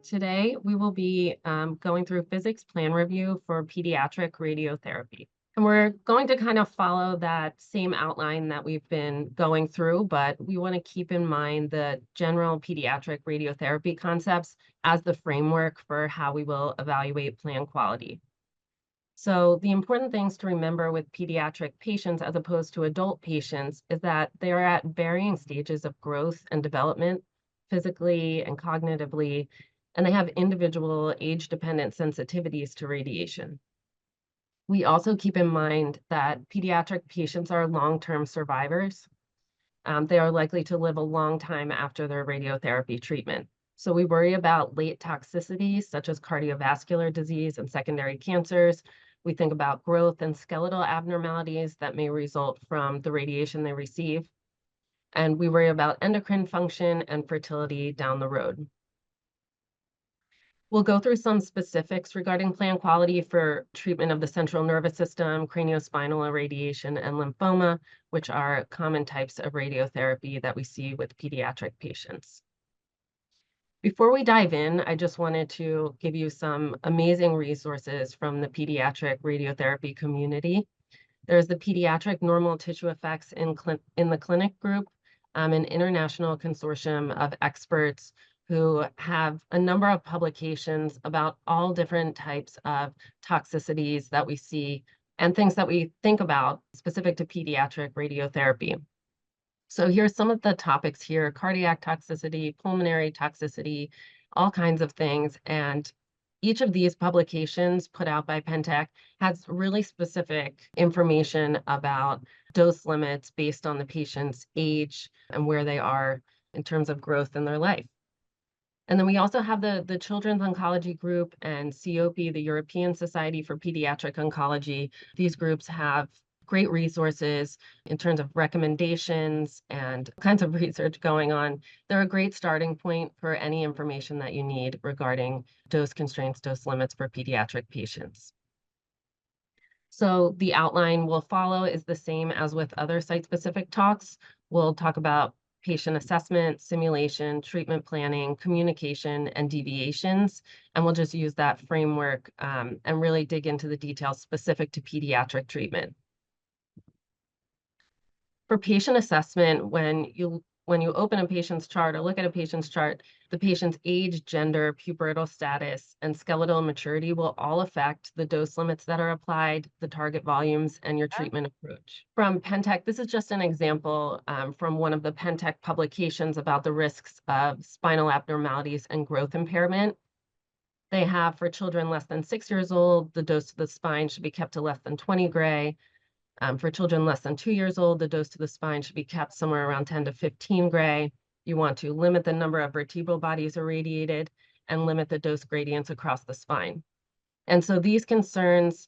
Today, we will be going through physics plan review for pediatric radiotherapy. And we're going to kind of follow that same outline that we've been going through, but we want to keep in mind the general pediatric radiotherapy concepts as the framework for how we will evaluate plan quality. So the important things to remember with pediatric patients as opposed to adult patients is that they are at varying stages of growth and development, physically and cognitively, and they have individual age-dependent sensitivities to radiation. We also keep in mind that pediatric patients are long-term survivors. They are likely to live a long time after their radiotherapy treatment. So we worry about late toxicities such as cardiovascular disease and secondary cancers. We think about growth and skeletal abnormalities that may result from the radiation they receive. And we worry about endocrine function and fertility down the road. We'll go through some specifics regarding plan quality for treatment of the central nervous system, craniospinal irradiation, and lymphoma, which are common types of radiotherapy that we see with pediatric patients. Before we dive in, I just wanted to give you some amazing resources from the pediatric radiotherapy community. There's the Pediatric Normal Tissue Effects in the Clinic group, an international consortium of experts who have a number of publications about all different types of toxicities that we see and things that we think about specific to pediatric radiotherapy. So here's some of the topics here: cardiac toxicity, pulmonary toxicity, all kinds of things. And each of these publications put out by Pentec has really specific information about dose limits based on the patient's age and where they are in terms of growth in their life. And then we also have the Children's Oncology Group and COPE, the European Society for Pediatric Oncology. These groups have great resources in terms of recommendations and kinds of research going on. They're a great starting point for any information that you need regarding dose constraints, dose limits for pediatric patients. So the outline we'll follow is the same as with other site-specific talks. We'll talk about patient assessment, simulation, treatment planning, communication, and deviations. And we'll just use that framework and really dig into the details specific to pediatric treatment. For patient assessment, when you open a patient's chart or look at a patient's chart, the patient's age, gender, pubertal status, and skeletal maturity will all affect the dose limits that are applied, the target volumes, and your treatment approach. From Pentec, this is just an example from one of the Pentec publications about the risks of spinal abnormalities and growth impairment. They have, for children less than 6 years old, the dose to the spine should be kept to less than 20 gray. For children less than 2 years old, the dose to the spine should be kept somewhere around 10 to 15 gray. You want to limit the number of vertebral bodies irradiated and limit the dose gradients across the spine. And so these concerns,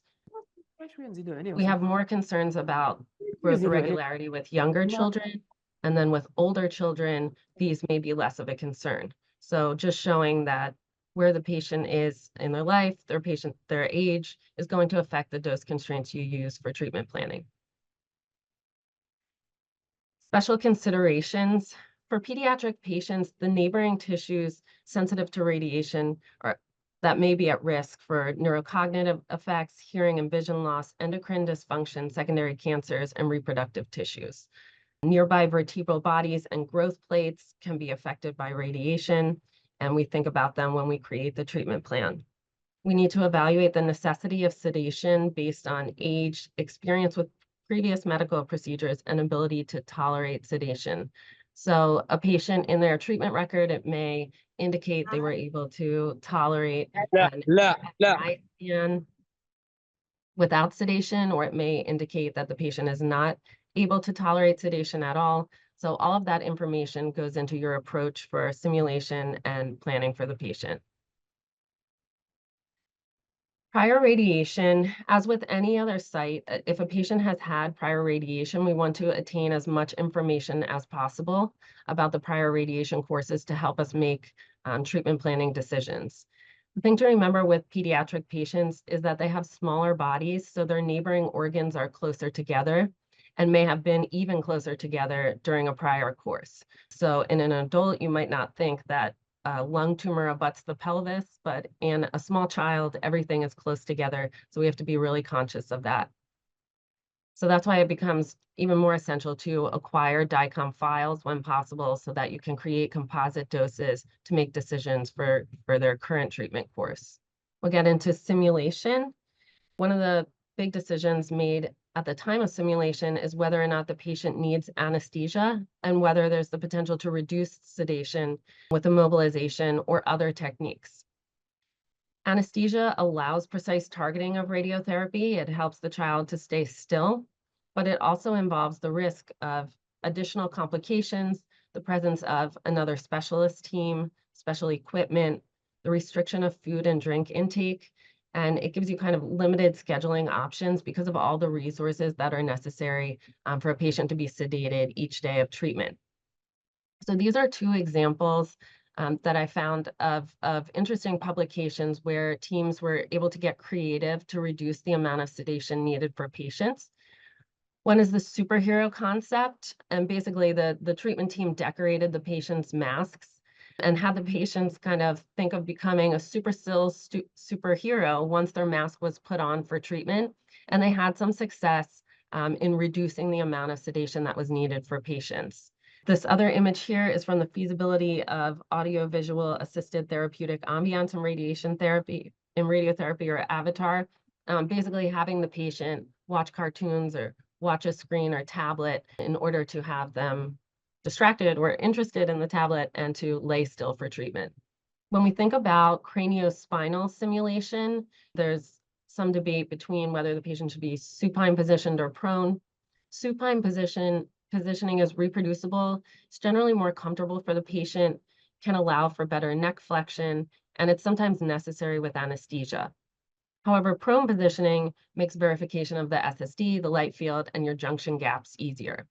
we have more concerns about growth irregularity with younger children, and then with older children, these may be less of a concern. So just showing that where the patient is in their life, their age is going to affect the dose constraints you use for treatment planning. Special considerations. For pediatric patients, the neighboring tissues sensitive to radiation that may be at risk for neurocognitive effects, hearing and vision loss, endocrine dysfunction, secondary cancers, and reproductive tissues. Nearby vertebral bodies and growth plates can be affected by radiation, and we think about them when we create the treatment plan. We need to evaluate the necessity of sedation based on age, experience with previous medical procedures, and ability to tolerate sedation. So a patient in their treatment record, it may indicate they were able to tolerate an MRI scan without sedation, or it may indicate that the patient is not able to tolerate sedation at all. So all of that information goes into your approach for simulation and planning for the patient. Prior radiation, as with any other site, if a patient has had prior radiation, we want to attain as much information as possible about the prior radiation courses to help us make treatment planning decisions. The thing to remember with pediatric patients is that they have smaller bodies, so their neighboring organs are closer together and may have been even closer together during a prior course. So in an adult, you might not think that a lung tumor abuts the pelvis, but in a small child, everything is close together. So we have to be really conscious of that. So that's why it becomes even more essential to acquire DICOM files when possible so that you can create composite doses to make decisions for their current treatment course. We'll get into simulation. One of the big decisions made at the time of simulation is whether or not the patient needs anesthesia and whether there's the potential to reduce sedation with immobilization or other techniques. Anesthesia allows precise targeting of radiotherapy. It helps the child to stay still, but it also involves the risk of additional complications, the presence of another specialist team, special equipment, the restriction of food and drink intake, and it gives you kind of limited scheduling options because of all the resources that are necessary for a patient to be sedated each day of treatment. So these are two examples that I found of interesting publications where teams were able to get creative to reduce the amount of sedation needed for patients. One is the superhero concept, and basically the treatment team decorated the patient's masks and had the patients kind of think of becoming a superhero once their mask was put on for treatment. And they had some success in reducing the amount of sedation that was needed for patients. This other image here is from the feasibility of audiovisual assisted therapeutic ambience and radiation therapy in radiotherapy, or AVATAR. Basically having the patient watch cartoons or watch a screen or tablet in order to have them distracted or interested in the tablet and to lay still for treatment. When we think about craniospinal simulation, there's some debate between whether the patient should be supine positioned or prone. Supine positioning is reproducible. It's generally more comfortable for the patient, can allow for better neck flexion, and it's sometimes necessary with anesthesia. However, prone positioning makes verification of the SSD, the light field, and your junction gaps easier.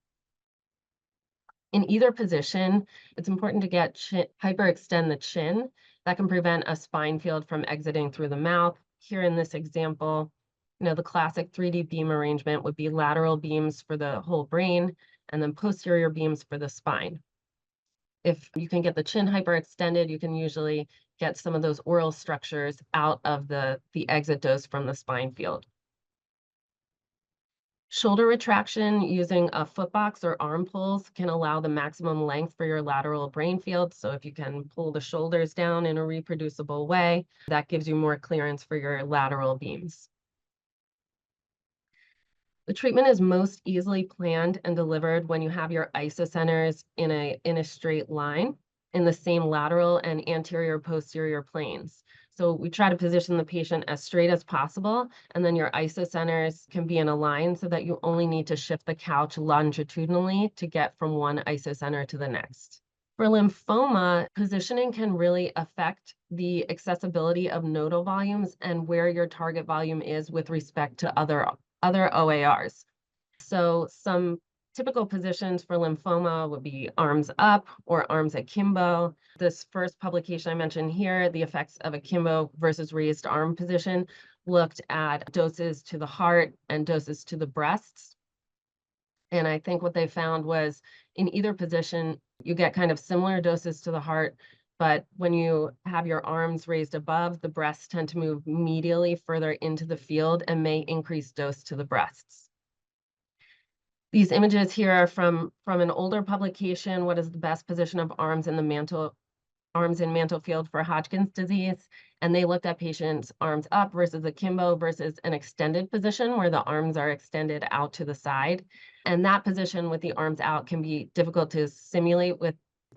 In either position, it's important to get hyperextend the chin. That can prevent a spine field from exiting through the mouth. Here in this example, the classic 3D beam arrangement would be lateral beams for the whole brain and then posterior beams for the spine. If you can get the chin hyperextended, you can usually get some of those oral structures out of the exit dose from the spine field. Shoulder retraction using a foot box or arm pulls can allow the maximum length for your lateral brain field. So if you can pull the shoulders down in a reproducible way, that gives you more clearance for your lateral beams. The treatment is most easily planned and delivered when you have your isocenters in a straight line in the same lateral and anterior posterior planes. So we try to position the patient as straight as possible, and then your isocenters can be in a line so that you only need to shift the couch longitudinally to get from one isocenter to the next. For lymphoma, positioning can really affect the accessibility of nodal volumes and where your target volume is with respect to other OARs. So some typical positions for lymphoma would be arms up or arms akimbo. This first publication I mentioned here, the effects of akimbo versus raised arm position, looked at doses to the heart and doses to the breasts. And I think what they found was in either position, you get kind of similar doses to the heart, but when you have your arms raised above, the breasts tend to move medially further into the field and may increase dose to the breasts. These images here are from an older publication, what is the best position of arms in mantle field for Hodgkin's disease. And they looked at patients' arms up versus akimbo versus an extended position where the arms are extended out to the side. And that position with the arms out can be difficult to simulate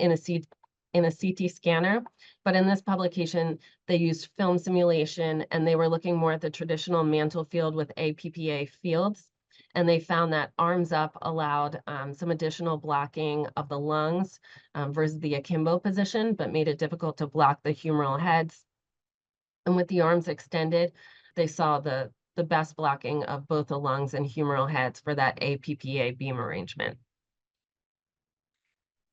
in a CT scanner. But in this publication, they used film simulation and they were looking more at the traditional mantle field with APPA fields. And they found that arms up allowed some additional blocking of the lungs versus the akimbo position, but made it difficult to block the humeral heads. And with the arms extended, they saw the best blocking of both the lungs and humeral heads for that APPA beam arrangement.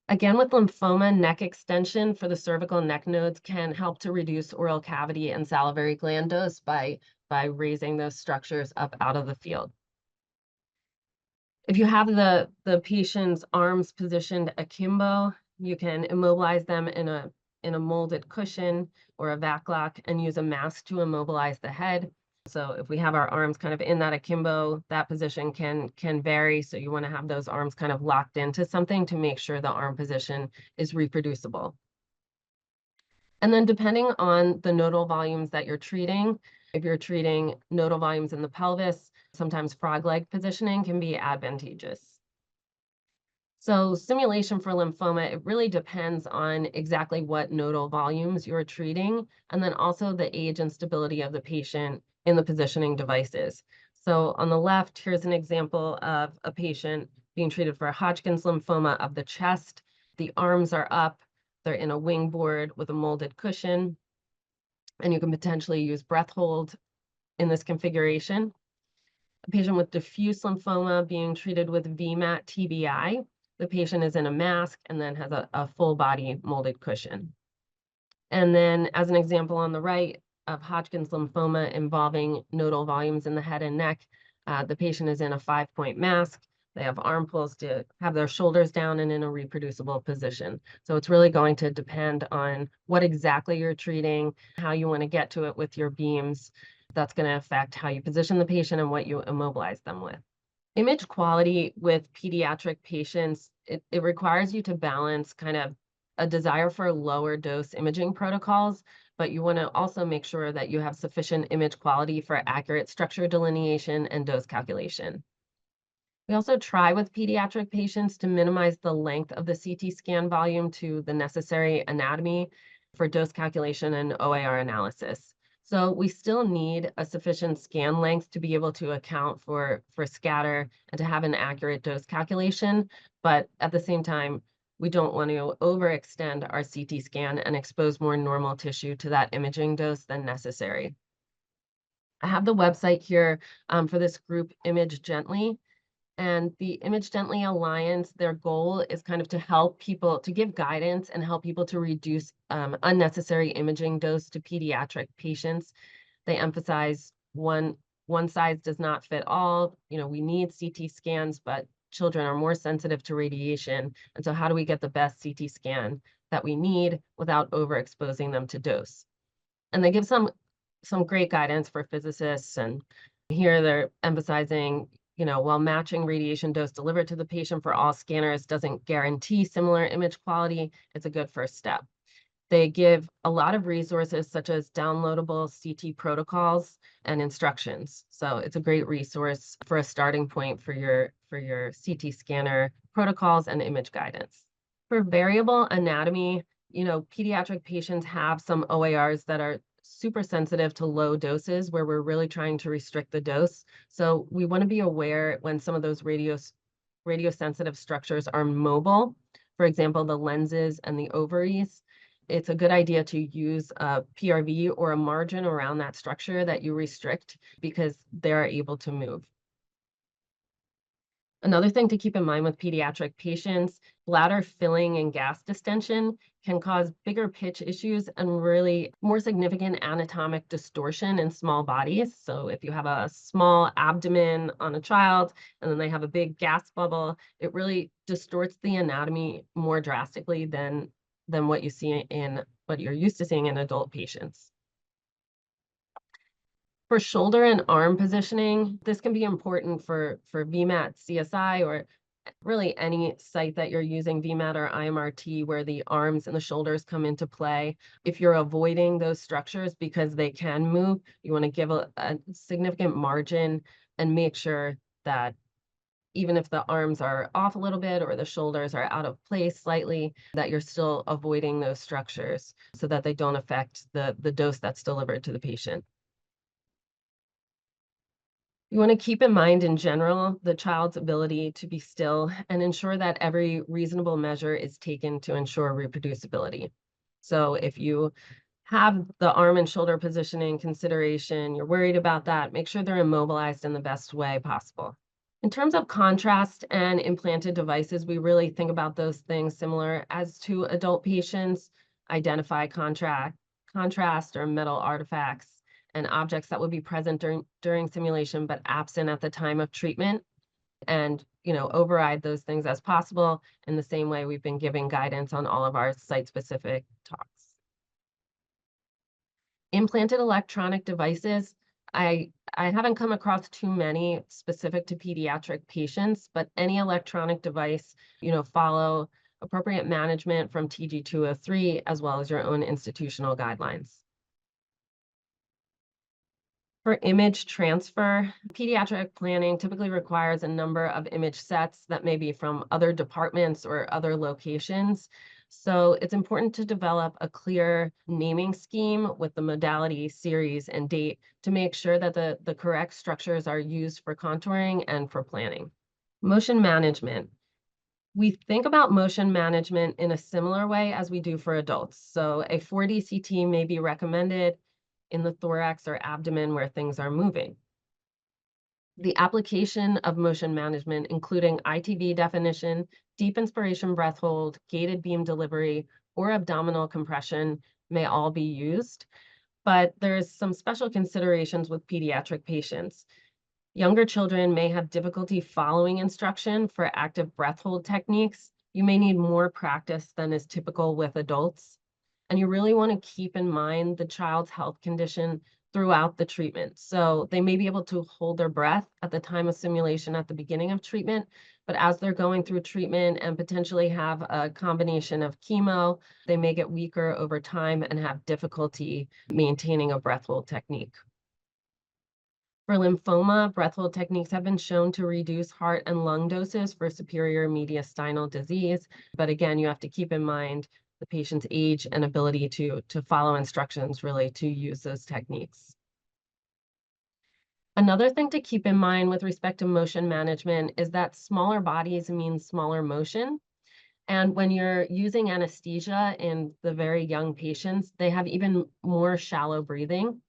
Again, with lymphoma, neck extension for the cervical neck nodes can help to reduce oral cavity and salivary gland dose by raising those structures up out of the field. If you have the patient's arms positioned akimbo, you can immobilize them in a in a molded cushion or a vac lock and use a mask to immobilize the head. So if we have our arms kind of in that akimbo, that position can vary. So you want to have those arms kind of locked into something to make sure the arm position is reproducible. And then depending on the nodal volumes that you're treating, if you're treating nodal volumes in the pelvis, sometimes frog leg positioning can be advantageous. So simulation for lymphoma, it really depends on exactly what nodal volumes you're treating, and then also the age and stability of the patient in the positioning devices. So on the left, here's an example of a patient being treated for Hodgkin's lymphoma of the chest. The arms are up, they're in a wing board with a molded cushion, and you can potentially use breath hold in this configuration. A patient with diffuse lymphoma being treated with VMAT TBI. The patient is in a mask and then has a full body molded cushion. And then as an example on the right of Hodgkin's lymphoma involving nodal volumes in the head and neck, the patient is in a 5-point mask. They have arm pulls to have their shoulders down and in a reproducible position. So it's really going to depend on what exactly you're treating, how you want to get to it with your beams. That's going to affect how you position the patient and what you immobilize them with. Image quality with pediatric patients, it requires you to balance kind of a desire for lower dose imaging protocols, but you want to also make sure that you have sufficient image quality for accurate structure delineation and dose calculation. We also try with pediatric patients to minimize the length of the CT scan volume to the necessary anatomy for dose calculation and OAR analysis. So we still need a sufficient scan length to be able to account for scatter and to have an accurate dose calculation. But at the same time, we don't want to overextend our CT scan and expose more normal tissue to that imaging dose than necessary. I have the website here for this group, Image Gently. And the Image Gently Alliance, their goal is kind of to help people, to give guidance and help people to reduce unnecessary imaging dose to pediatric patients. They emphasize one size does not fit all. You know, we need CT scans, but children are more sensitive to radiation. And so how do we get the best CT scan that we need without overexposing them to dose? And they give some great guidance for physicists. And here they're emphasizing, you know, while matching radiation dose delivered to the patient for all scanners doesn't guarantee similar image quality, it's a good first step. They give a lot of resources such as downloadable CT protocols and instructions. So it's a great resource for a starting point for your CT scanner protocols and image guidance. For variable anatomy, you know, pediatric patients have some OARs that are super sensitive to low doses where we're really trying to restrict the dose. So we want to be aware when some of those radiosensitive structures are mobile, for example, the lenses and the ovaries. It's a good idea to use a PRV or a margin around that structure that you restrict because they're able to move. Another thing to keep in mind with pediatric patients, bladder filling and gas distension can cause bigger pitch issues and really more significant anatomic distortion in small bodies. So if you have a small abdomen on a child and then they have a big gas bubble, it really distorts the anatomy more drastically than what you see in what you're used to seeing in adult patients. For shoulder and arm positioning, this can be important for VMAT, CSI, or really any site that you're using VMAT or IMRT where the arms and the shoulders come into play. If you're avoiding those structures because they can move, you want to give a significant margin and make sure that even if the arms are off a little bit or the shoulders are out of place slightly, that you're still avoiding those structures so that they don't affect the dose that's delivered to the patient. You want to keep in mind in general the child's ability to be still and ensure that every reasonable measure is taken to ensure reproducibility. So if you have the arm and shoulder positioning consideration, you're worried about that, make sure they're immobilized in the best way possible. In terms of contrast and implanted devices, we really think about those things similar as to adult patients, identify contrast or metal artifacts and objects that would be present during simulation but absent at the time of treatment, and override those things as possible in the same way we've been giving guidance on all of our site-specific talks. Implanted electronic devices, I haven't come across too many specific to pediatric patients, but any electronic device, follow appropriate management from TG 203 as well as your own institutional guidelines. For image transfer, pediatric planning typically requires a number of image sets that may be from other departments or other locations. So it's important to develop a clear naming scheme with the modality, series, and date to make sure that the correct structures are used for contouring and for planning. Motion management. We think about motion management in a similar way as we do for adults. So a 4D CT may be recommended in the thorax or abdomen where things are moving. The application of motion management, including ITV definition, deep inspiration breath hold, gated beam delivery, or abdominal compression may all be used, but there's some special considerations with pediatric patients. Younger children may have difficulty following instruction for active breath hold techniques. You may need more practice than is typical with adults. And you really want to keep in mind the child's health condition throughout the treatment. So they may be able to hold their breath at the time of simulation at the beginning of treatment, but as they're going through treatment and potentially have a combination of chemo, they may get weaker over time and have difficulty maintaining a breath hold technique. For lymphoma, breath hold techniques have been shown to reduce heart and lung doses for superior mediastinal disease. But again, you have to keep in mind the patient's age and ability to follow instructions really to use those techniques. Another thing to keep in mind with respect to motion management is that smaller bodies mean smaller motion. And when you're using anesthesia in the very young patients, they have even more shallow breathing.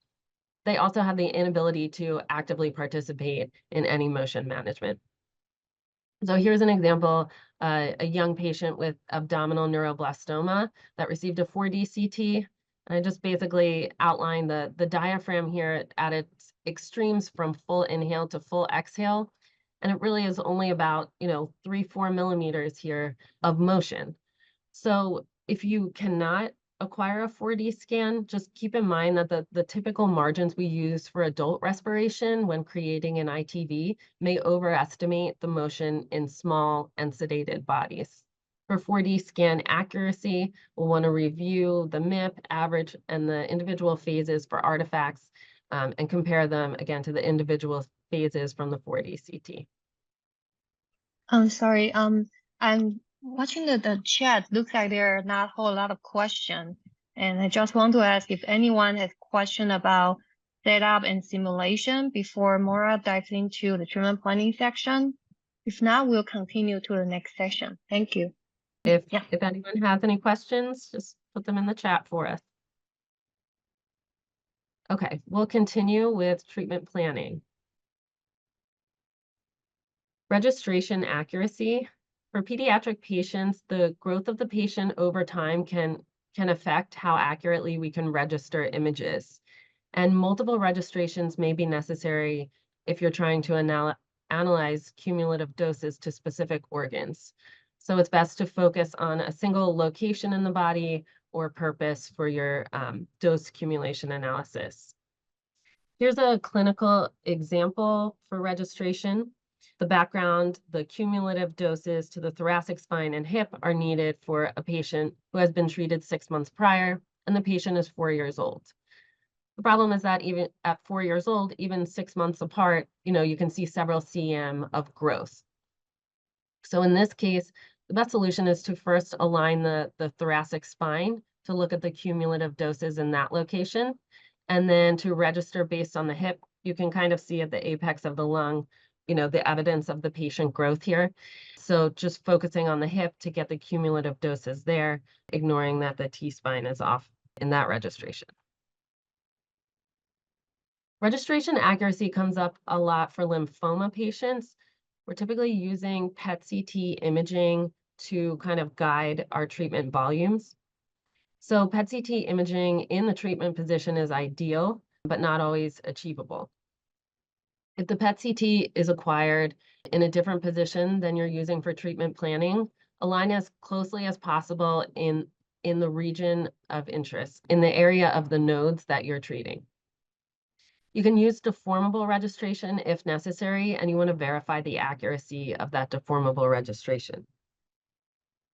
They also have the inability to actively participate in any motion management. So here's an example, a young patient with abdominal neuroblastoma that received a 4D CT. And I just basically outlined the diaphragm here at its extremes from full inhale to full exhale. And it really is only about, 3-4 millimeters here of motion. So if you cannot acquire a 4D scan, just keep in mind that the typical margins we use for adult respiration when creating an ITV may overestimate the motion in small and sedated bodies. For 4D scan accuracy, we'll want to review the MIP, average, and the individual phases for artifacts and compare them again to the individual phases from the 4D CT. I'm sorry, I'm watching the chat. Looks like there are not a whole lot of questions. And I just want to ask if anyone has question about setup and simulation before Maura dives into the treatment planning section. If not, we'll continue to the next section. Thank you. If anyone has any questions, just put them in the chat for us. Okay, we'll continue with treatment planning. Registration accuracy. For pediatric patients, the growth of the patient over time can affect how accurately we can register images. And multiple registrations may be necessary if you're trying to analyze cumulative doses to specific organs. So it's best to focus on a single location in the body or purpose for your dose accumulation analysis. Here's a clinical example for registration. The background, the cumulative doses to the thoracic spine and hip are needed for a patient who has been treated 6 months prior, and the patient is 4 years old. The problem is that even at 4 years old, even 6 months apart, you can see several cm of growth. So in this case, the best solution is to first align the thoracic spine to look at the cumulative doses in that location, and then to register based on the hip. You can kind of see at the apex of the lung the evidence of the patient growth here. So just focusing on the hip to get the cumulative doses there, ignoring that the T-spine is off in that registration. Registration accuracy comes up a lot for lymphoma patients. We're typically using PET-CT imaging to kind of guide our treatment volumes. So PET-CT imaging in the treatment position is ideal, but not always achievable. If the PET-CT is acquired in a different position than you're using for treatment planning, align as closely as possible in in the region of interest, in the area of the nodes that you're treating. You can use deformable registration if necessary, and you want to verify the accuracy of that deformable registration.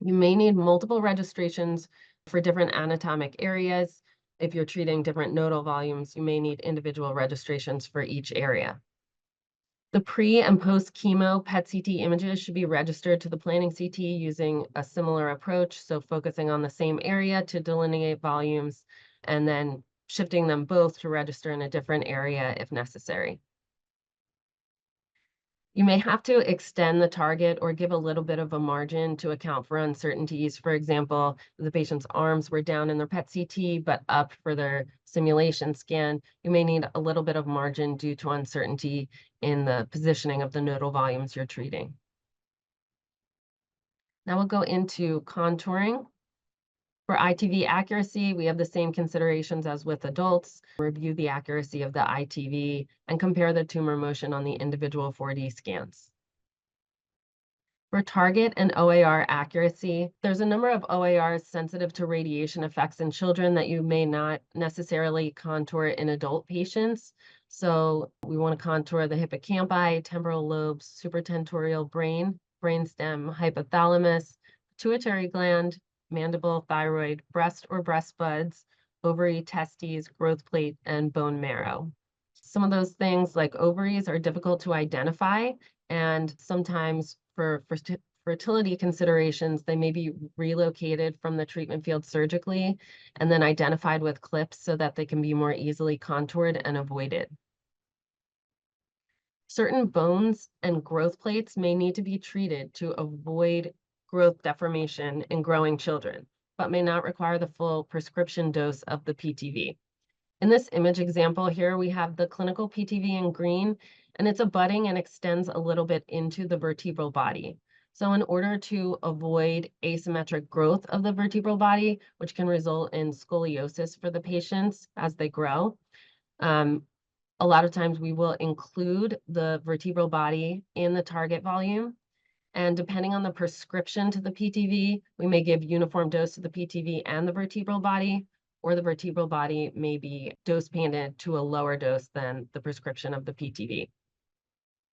You may need multiple registrations for different anatomic areas. If you're treating different nodal volumes, you may need individual registrations for each area. The pre and post chemo PET-CT images should be registered to the planning CT using a similar approach, so focusing on the same area to delineate volumes and then shifting them both to register in a different area if necessary. You may have to extend the target or give a little bit of a margin to account for uncertainties. For example, the patient's arms were down in their PET-CT, but up for their simulation scan. You may need a little bit of margin due to uncertainty in the positioning of the nodal volumes you're treating. Now we'll go into contouring. For ITV accuracy, we have the same considerations as with adults. Review the accuracy of the ITV and compare the tumor motion on the individual 4D scans. For target and OAR accuracy, there's a number of OARs sensitive to radiation effects in children that you may not necessarily contour in adult patients. So we want to contour the hippocampi, temporal lobes, supratentorial brain, brainstem, hypothalamus, pituitary gland, mandible, thyroid, breast or breast buds, ovary, testes, growth plate, and bone marrow. Some of those things like ovaries are difficult to identify, and sometimes for fertility considerations, they may be relocated from the treatment field surgically and then identified with clips so that they can be more easily contoured and avoided. Certain bones and growth plates may need to be treated to avoid growth deformation in growing children, but may not require the full prescription dose of the PTV. In this image example here, we have the clinical PTV in green, and it's abutting and extends a little bit into the vertebral body. So in order to avoid asymmetric growth of the vertebral body, which can result in scoliosis for the patients as they grow, a lot of times we will include the vertebral body in the target volume. And depending on the prescription to the PTV, we may give uniform dose to the PTV and the vertebral body, or the vertebral body may be dose banded to a lower dose than the prescription of the PTV.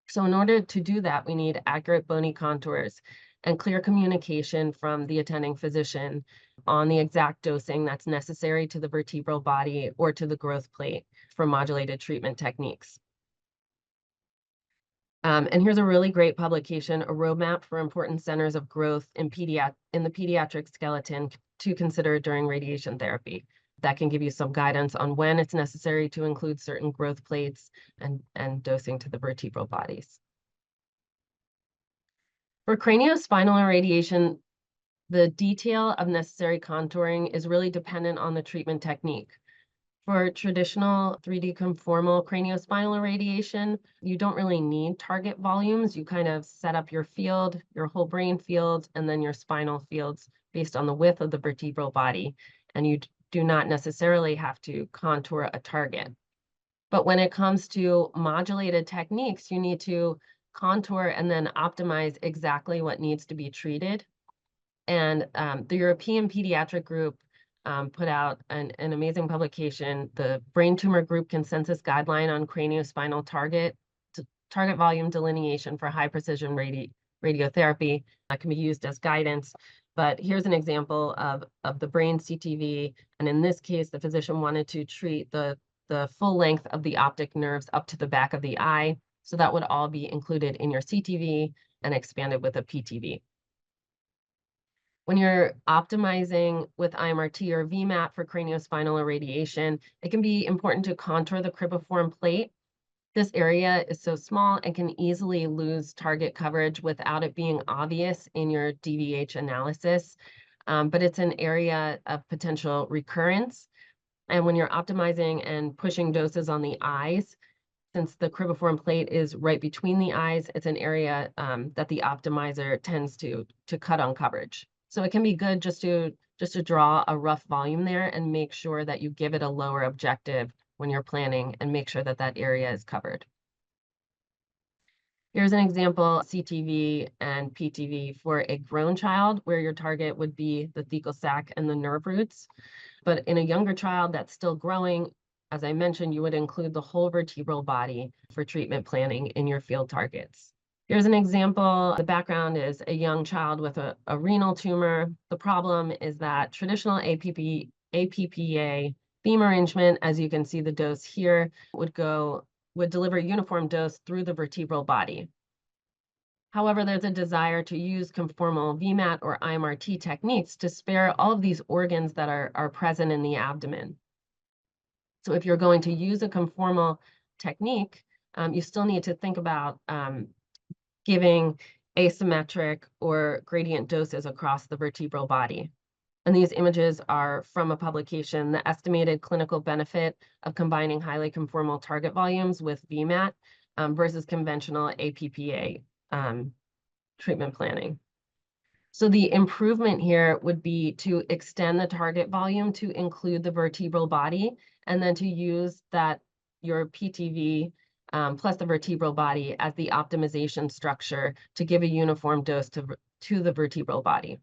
So in order to do that, we need accurate bony contours and clear communication from the attending physician on the exact dosing that's necessary to the vertebral body or to the growth plate for modulated treatment techniques. And here's a really great publication, a roadmap for important centers of growth in the pediatric skeleton to consider during radiation therapy. That can give you some guidance on when it's necessary to include certain growth plates and dosing to the vertebral bodies. For craniosspinal irradiation, the detail of necessary contouring is really dependent on the treatment technique. For traditional 3D conformal craniospinal irradiation, you don't really need target volumes. You kind of set up your field, your whole brain field, and then your spinal fields based on the width of the vertebral body. And you do not necessarily have to contour a target. But when it comes to modulated techniques, you need to contour and then optimize exactly what needs to be treated. And the European Pediatric Group put out an amazing publication, the Brain Tumor Group Consensus Guideline on Craniospinal Target Volume Delineation for High Precision Radiotherapy. That can be used as guidance. But here's an example of the brain CTV. And in this case, the physician wanted to treat the full length of the optic nerves up to the back of the eye. So that would all be included in your CTV and expanded with a PTV. When you're optimizing with IMRT or VMAT for craniospinal irradiation, it can be important to contour the cribriform plate. This area is so small and can easily lose target coverage without it being obvious in your DVH analysis, but it's an area of potential recurrence. And when you're optimizing and pushing doses on the eyes, since the cribriform plate is right between the eyes, it's an area that the optimizer tends to cut on coverage. So it can be good just to draw a rough volume there and make sure that you give it a lower objective when you're planning and make sure that that area is covered. Here's an example, CTV and PTV for a grown child, where your target would be the thecal sac and the nerve roots. But in a younger child that's still growing, as I mentioned, you would include the whole vertebral body for treatment planning in your field targets. Here's an example. The background is a young child with a renal tumor. The problem is that traditional APPA beam arrangement, as you can see the dose here, would deliver uniform dose through the vertebral body. However, there's a desire to use conformal VMAT or IMRT techniques to spare all of these organs that are present in the abdomen. So if you're going to use a conformal technique, you still need to think about giving asymmetric or gradient doses across the vertebral body. And these images are from a publication, The Estimated Clinical Benefit of Combining Highly Conformal Target Volumes with VMAT versus Conventional APPA treatment planning. So the improvement here would be to extend the target volume to include the vertebral body, and then to use your PTV plus the vertebral body as the optimization structure to give a uniform dose to the vertebral body.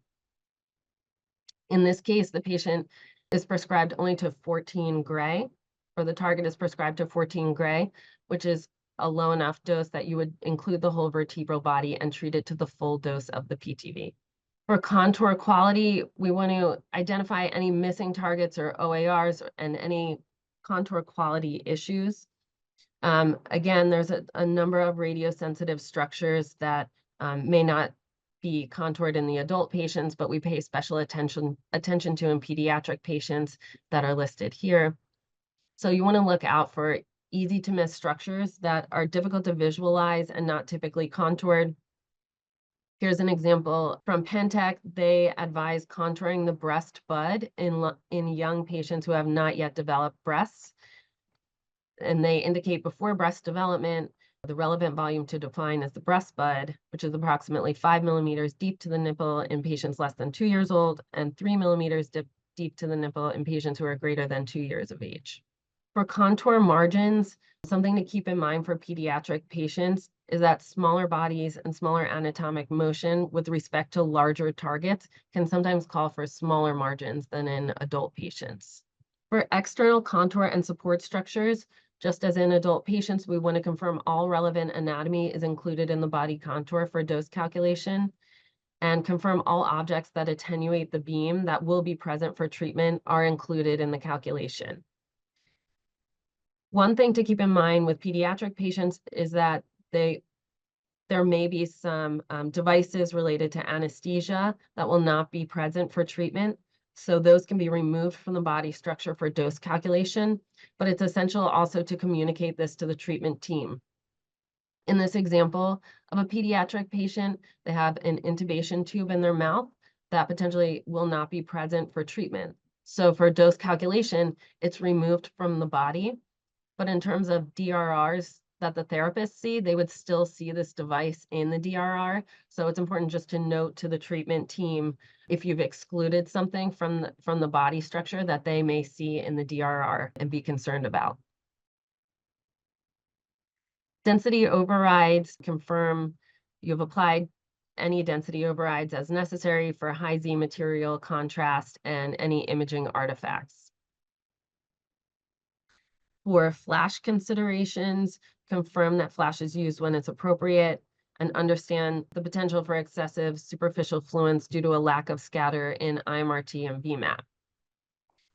In this case, the patient is prescribed only to 14 gray, or the target is prescribed to 14 gray, which is a low enough dose that you would include the whole vertebral body and treat it to the full dose of the PTV. For contour quality, we want to identify any missing targets or OARs and any contour quality issues. Again, there's a number of radiosensitive structures that may not be contoured in the adult patients, but we pay special attention to in pediatric patients that are listed here. So you want to look out for easy to miss structures that are difficult to visualize and not typically contoured. Here's an example from Pentec. They advise contouring the breast bud in young patients who have not yet developed breasts. And they indicate before breast development, the relevant volume to define is the breast bud, which is approximately 5 millimeters deep to the nipple in patients less than 2 years old, and 3 millimeters deep to the nipple in patients who are greater than 2 years of age. For contour margins, something to keep in mind for pediatric patients is that smaller bodies and smaller anatomic motion with respect to larger targets can sometimes call for smaller margins than in adult patients. For external contour and support structures, just as in adult patients, we want to confirm all relevant anatomy is included in the body contour for dose calculation, and confirm all objects that attenuate the beam that will be present for treatment are included in the calculation. One thing to keep in mind with pediatric patients is that there may be some devices related to anesthesia that will not be present for treatment. So those can be removed from the body structure for dose calculation, but it's essential also to communicate this to the treatment team. In this example of a pediatric patient, they have an intubation tube in their mouth that potentially will not be present for treatment. So for dose calculation, it's removed from the body. But in terms of DRRs that the therapists see, they would still see this device in the DRR. So it's important just to note to the treatment team if you've excluded something from the body structure that they may see in the DRR and be concerned about. Density overrides confirm you've applied any density overrides as necessary for high Z material contrast and any imaging artifacts. For flash considerations, confirm that flash is used when it's appropriate, and understand the potential for excessive superficial fluence due to a lack of scatter in IMRT and VMAT.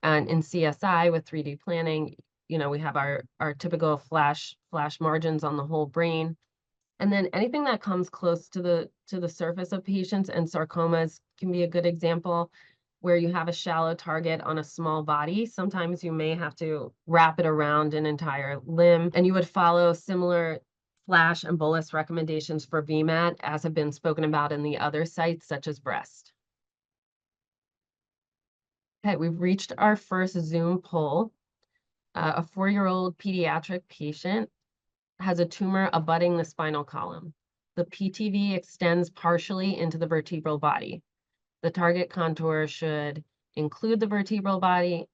And in CSI with 3D planning, we have our typical flash margins on the whole brain. And then anything that comes close to the surface of patients, and sarcomas can be a good example, where you have a shallow target on a small body. Sometimes you may have to wrap it around an entire limb, and you would follow similar flash and bolus recommendations for VMAT as have been spoken about in the other sites, such as breast. Okay, we've reached our first Zoom poll. A 4-year-old pediatric patient has a tumor abutting the spinal column. The PTV extends partially into the vertebral body. The target contour should include the vertebral body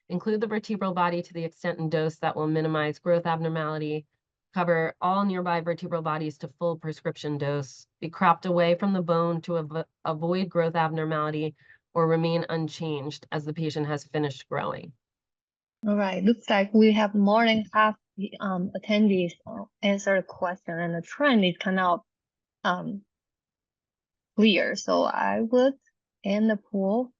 to the extent and dose that will minimize growth abnormality, cover all nearby vertebral bodies to full prescription dose, be cropped away from the bone to avoid growth abnormality, or remain unchanged as the patient has finished growing. All right, looks like we have more than half the attendees answer the question, and the trend is kind of clear. So I would end the poll,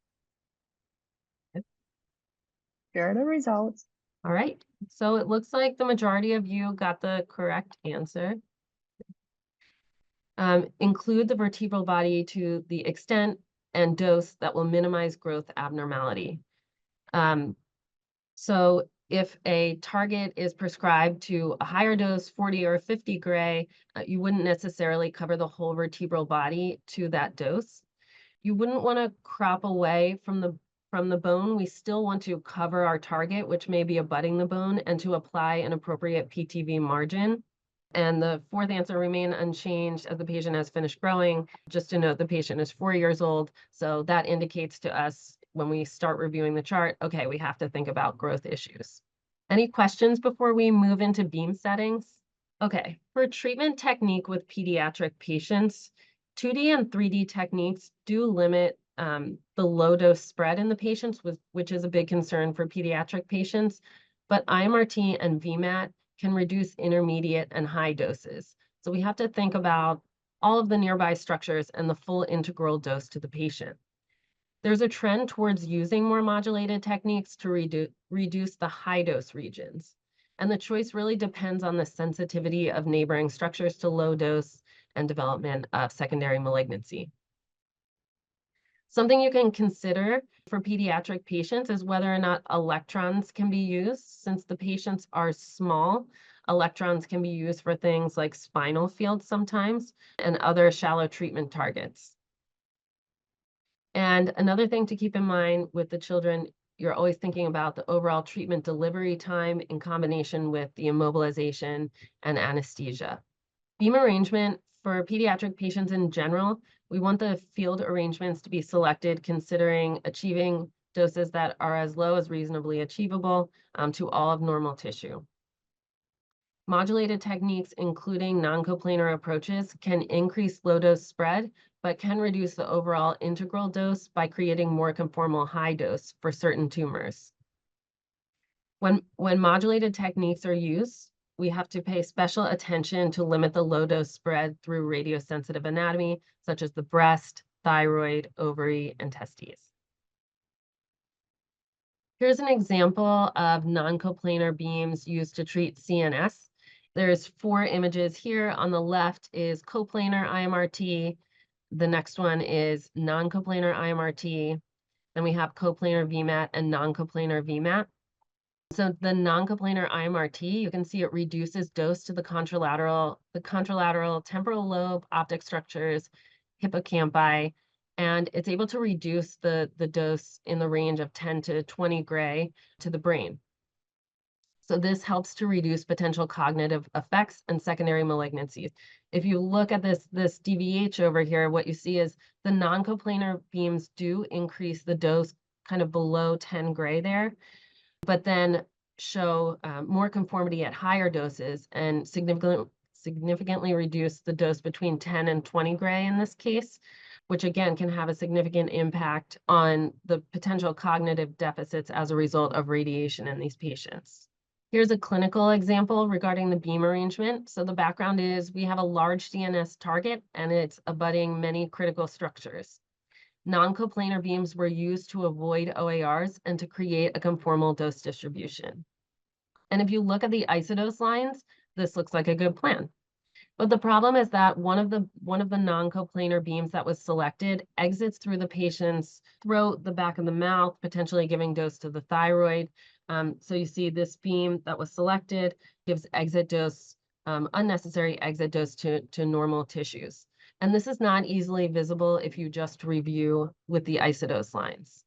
share the results. All right, so it looks like the majority of you got the correct answer. Include the vertebral body to the extent and dose that will minimize growth abnormality. So if a target is prescribed to a higher dose, 40 or 50 gray, you wouldn't necessarily cover the whole vertebral body to that dose. You wouldn't want to crop away from the bone. We still want to cover our target, which may be abutting the bone, and to apply an appropriate PTV margin. And the fourth answer, remain unchanged as the patient has finished growing. Just to note, the patient is 4 years old. So that indicates to us when we start reviewing the chart, okay, we have to think about growth issues. Any questions before we move into beam settings? Okay, for treatment technique with pediatric patients, 2D and 3D techniques do limit the low dose spread in the patients, which is a big concern for pediatric patients. But IMRT and VMAT can reduce intermediate and high doses. So we have to think about all of the nearby structures and the full integral dose to the patient. There's a trend towards using more modulated techniques to reduce the high dose regions. And the choice really depends on the sensitivity of neighboring structures to low dose and development of secondary malignancy. Something you can consider for pediatric patients is whether or not electrons can be used. Since the patients are small, electrons can be used for things like spinal fields sometimes and other shallow treatment targets. And another thing to keep in mind with the children, you're always thinking about the overall treatment delivery time in combination with the immobilization and anesthesia. Beam arrangement for pediatric patients in general, we want the field arrangements to be selected considering achieving doses that are as low as reasonably achievable to all of normal tissue. Modulated techniques, including non-coplanar approaches, can increase low dose spread, but can reduce the overall integral dose by creating more conformal high dose for certain tumors. When modulated techniques are used, we have to pay special attention to limit the low dose spread through radiosensitive anatomy, such as the breast, thyroid, ovary, and testes. Here's an example of non-coplanar beams used to treat CNS. There's 4 images here. On the left is coplanar IMRT. The next one is non-coplanar IMRT. Then we have coplanar VMAT and non-coplanar VMAT. So the non-coplanar IMRT, you can see it reduces dose to the contralateral temporal lobe, optic structures, hippocampi, and it's able to reduce the dose in the range of 10 to 20 gray to the brain. So this helps to reduce potential cognitive effects and secondary malignancies. If you look at this DVH over here, what you see is the non-coplanar beams do increase the dose kind of below 10 gray there, but then show more conformity at higher doses and significantly reduce the dose between 10 and 20 gray in this case, which again can have a significant impact on the potential cognitive deficits as a result of radiation in these patients. Here's a clinical example regarding the beam arrangement. So the background is we have a large CNS target and it's abutting many critical structures. Non-coplanar beams were used to avoid OARs and to create a conformal dose distribution. And if you look at the isodose lines, this looks like a good plan. But the problem is that one of the non-coplanar beams that was selected exits through the patient's throat, the back of the mouth, potentially giving dose to the thyroid. So you see this beam that was selected gives exit dose, unnecessary exit dose to normal tissues. And this is not easily visible if you just review with the isodose lines.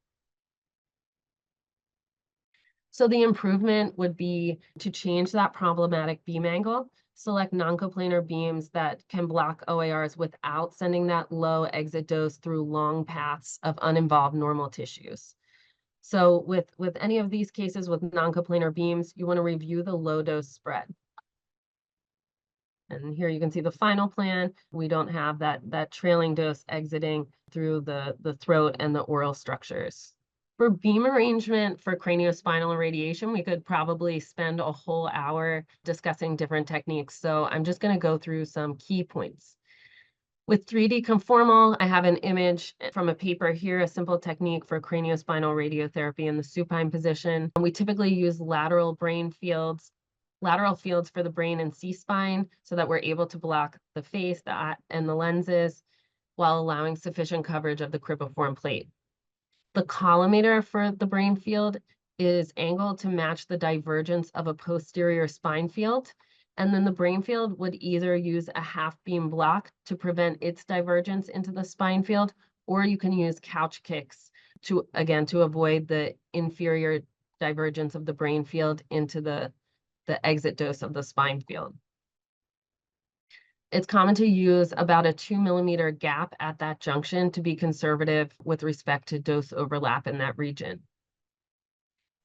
So the improvement would be to change that problematic beam angle, select non-coplanar beams that can block OARs without sending that low exit dose through long paths of uninvolved normal tissues. So with any of these cases with non-coplanar beams, you want to review the low dose spread. And here you can see the final plan. We don't have that trailing dose exiting through the throat and the oral structures. For beam arrangement for craniospinal irradiation, we could probably spend a whole hour discussing different techniques. So I'm just going to go through some key points. With 3D conformal, I have an image from a paper here, a simple technique for craniospinal radiotherapy in the supine position. We typically use lateral fields for the brain and C-spine so that we're able to block the face and the lenses while allowing sufficient coverage of the cribriform plate. The collimator for the brain field is angled to match the divergence of a posterior spine field. And then the brain field would either use a half beam block to prevent its divergence into the spine field, or you can use couch kicks to avoid the inferior divergence of the brain field into the exit dose of the spine field. It's common to use about a 2 millimeter gap at that junction to be conservative with respect to dose overlap in that region.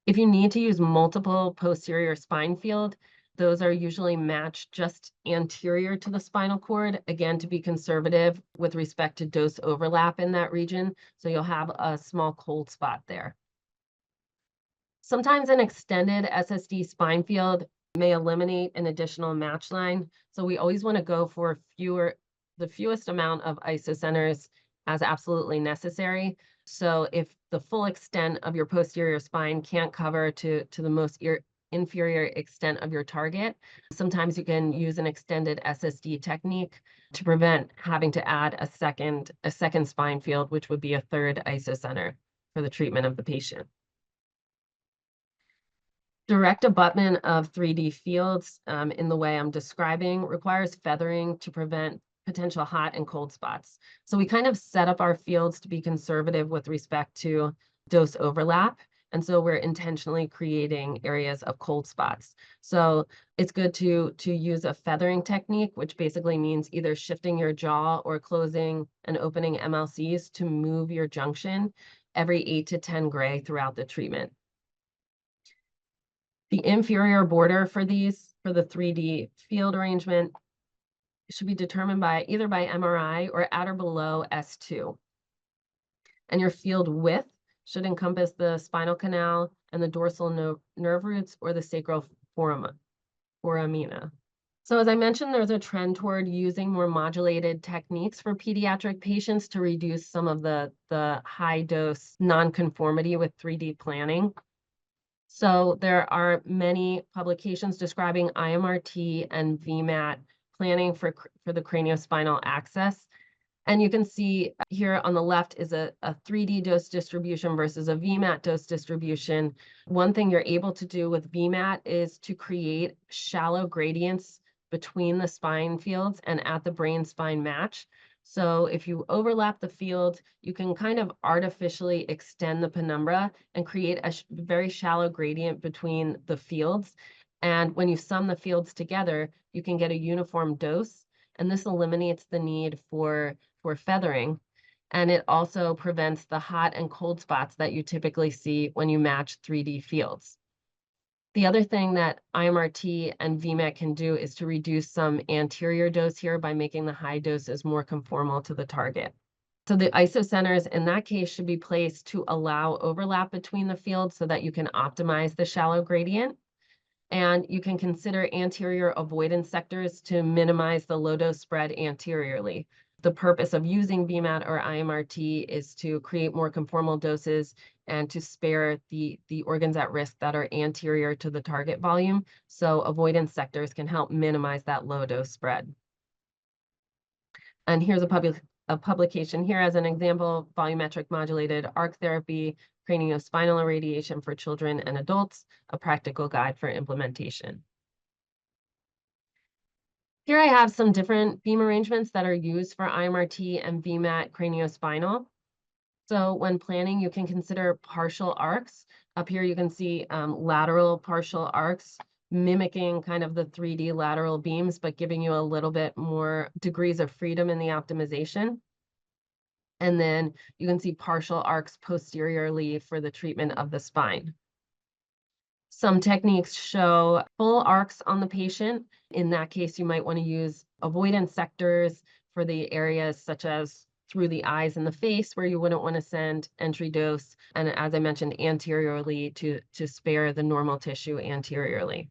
If you need to use multiple posterior spine field, those are usually matched just anterior to the spinal cord, again, to be conservative with respect to dose overlap in that region. So you'll have a small cold spot there. Sometimes an extended SSD spine field may eliminate an additional match line. So we always want to go for the fewest amount of isocenters as absolutely necessary. So if the full extent of your posterior spine can't cover to the most inferior extent of your target, sometimes you can use an extended SSD technique to prevent having to add a second spine field, which would be a third isocenter for the treatment of the patient. Direct abutment of 3D fields in the way I'm describing requires feathering to prevent potential hot and cold spots. So we kind of set up our fields to be conservative with respect to dose overlap. And so we're intentionally creating areas of cold spots. So it's good to use a feathering technique, which basically means either shifting your jaw or closing and opening MLCs to move your junction every 8 to 10 gray throughout the treatment. The inferior border for the 3D field arrangement should be determined either by MRI or at or below S2. And your field width should encompass the spinal canal and the dorsal nerve roots or the sacral foramina. So as I mentioned, there's a trend toward using more modulated techniques for pediatric patients to reduce some of the high dose nonconformity with 3D planning. So there are many publications describing IMRT and VMAT planning for the craniospinal axis. And you can see here on the left is a 3D dose distribution versus a VMAT dose distribution. One thing you're able to do with VMAT is to create shallow gradients between the spine fields and at the brain spine match. So if you overlap the field, you can kind of artificially extend the penumbra and create a very shallow gradient between the fields. And when you sum the fields together, you can get a uniform dose. And this eliminates the need for feathering. And it also prevents the hot and cold spots that you typically see when you match 3D fields. The other thing that IMRT and VMAT can do is to reduce some anterior dose here by making the high doses more conformal to the target. So the isocenters in that case should be placed to allow overlap between the fields so that you can optimize the shallow gradient. And you can consider anterior avoidance sectors to minimize the low dose spread anteriorly. The purpose of using VMAT or IMRT is to create more conformal doses and to spare the organs at risk that are anterior to the target volume. So avoidance sectors can help minimize that low dose spread. And here's a publication here as an example, volumetric modulated arc therapy, craniospinal irradiation for children and adults, a practical guide for implementation. Here I have some different beam arrangements that are used for IMRT and VMAT craniospinal. So when planning, you can consider partial arcs. Up here you can see lateral partial arcs mimicking kind of the 3D lateral beams, but giving you a little bit more degrees of freedom in the optimization. And then you can see partial arcs posteriorly for the treatment of the spine. Some techniques show full arcs on the patient. In that case, you might want to use avoidance sectors for the areas such as through the eyes and the face where you wouldn't want to send entry dose. And as I mentioned, anteriorly to spare the normal tissue anteriorly.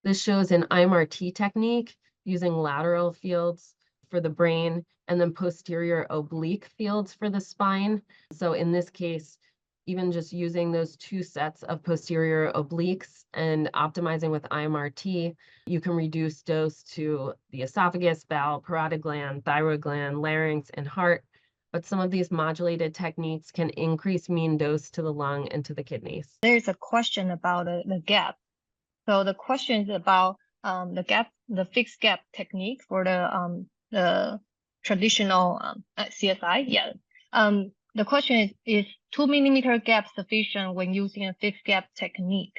This shows an IMRT technique using lateral fields for the brain and then posterior oblique fields for the spine. So in this case, even just using those two sets of posterior obliques and optimizing with IMRT, you can reduce dose to the esophagus, bowel, parotid gland, thyroid gland, larynx, and heart. But some of these modulated techniques can increase mean dose to the lung and to the kidneys. There's a question about the gap. So the question is about the fixed gap technique for the traditional CSI. Yeah. The question is 2 millimeter gap sufficient when using a fixed gap technique?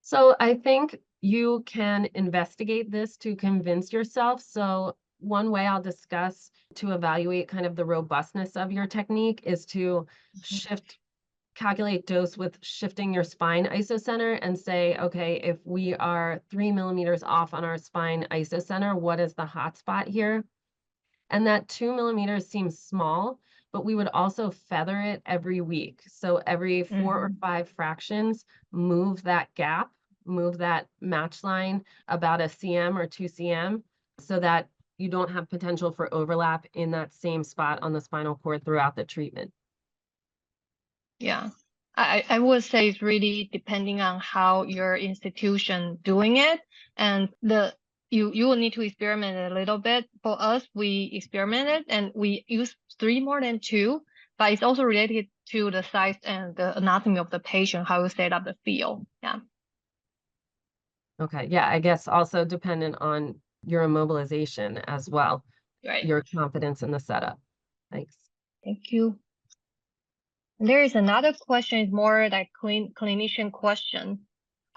So I think you can investigate this to convince yourself. So one way I'll discuss to evaluate kind of the robustness of your technique is to calculate dose with shifting your spine isocenter and say, okay, if we are 3 millimeters off on our spine isocenter, what is the hot spot here? And that 2 millimeters seems small, but we would also feather it every week. So every 4 or 5 fractions, move that gap, move that match line about a cm or 2 cm so that you don't have potential for overlap in that same spot on the spinal cord throughout the treatment. Yeah, I would say it's really depending on how your institution doing it, and you will need to experiment a little bit. For us, we experimented and we use 3 more than 2, but it's also related to the size and the anatomy of the patient, how you set up the field. Yeah. Okay, yeah, I guess also dependent on your immobilization as well, Right. your confidence in the setup. Thanks. Thank you. There is another question, is more like clinician question.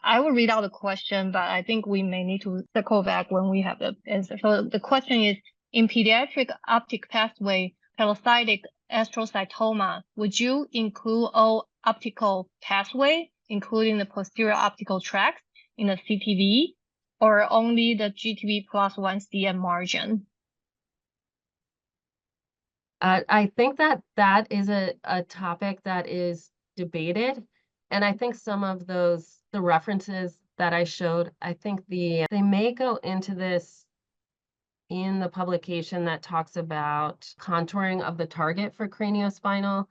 I will read out the question, but I think we may need to circle back when we have the answer. So the question is, in pediatric optic pathway pellocytic astrocytoma, would you include all optical pathway, including the posterior optical tract, in the CTV, or only the GTV plus 1 cm margin? I think that is a topic that is debated. And I think some of the references that I showed, I think they may go into this in the publication that talks about contouring of the target for craniospinal.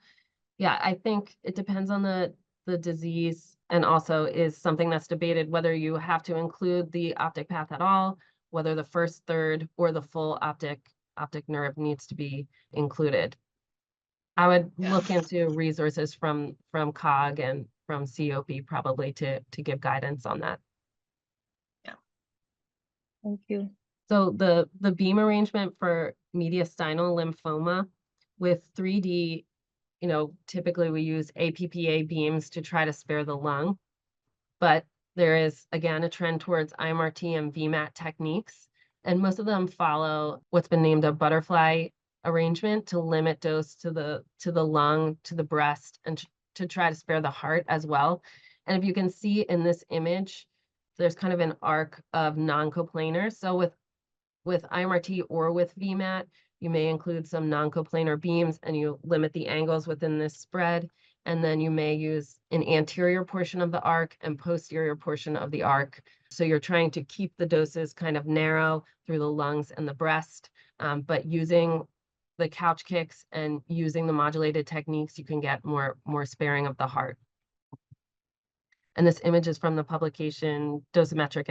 Yeah, I think it depends on the disease, and also is something that's debated whether you have to include the optic path at all, whether the first third or the full optic nerve needs to be included. I would look into resources from COG and from COP probably to give guidance on that. Yeah. Thank you. So the beam arrangement for mediastinal lymphoma with 3D, typically we use APPA beams to try to spare the lung, but there is, again, a trend towards IMRT and VMAT techniques, and most of them follow what's been named a butterfly arrangement to limit dose to the lung, to the breast, and to try to spare the heart as well. And if you can see in this image, there's kind of an arc of non-coplanar. So with IMRT or with VMAT, you may include some non-coplanar beams and you limit the angles within this spread. And then you may use an anterior portion of the arc and posterior portion of the arc. So you're trying to keep the doses kind of narrow through the lungs and the breast, but using the couch kicks and using the modulated techniques, you can get more sparing of the heart. And this image is from the publication Dosimetric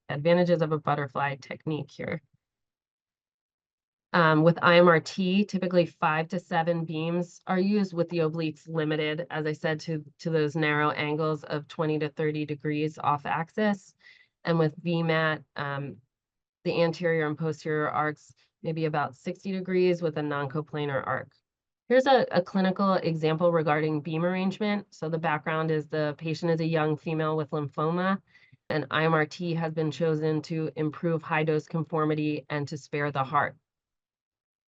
Advantages of a Butterfly Technique here. With IMRT, typically 5 to 7 beams are used with the obliques limited, as I said, to those narrow angles of 20 to 30 degrees off axis. And with VMAT, the anterior and posterior arcs maybe about 60 degrees with a non-coplanar arc. Here's a clinical example regarding beam arrangement. So the background is the patient is a young female with lymphoma, and IMRT has been chosen to improve high-dose conformity and to spare the heart.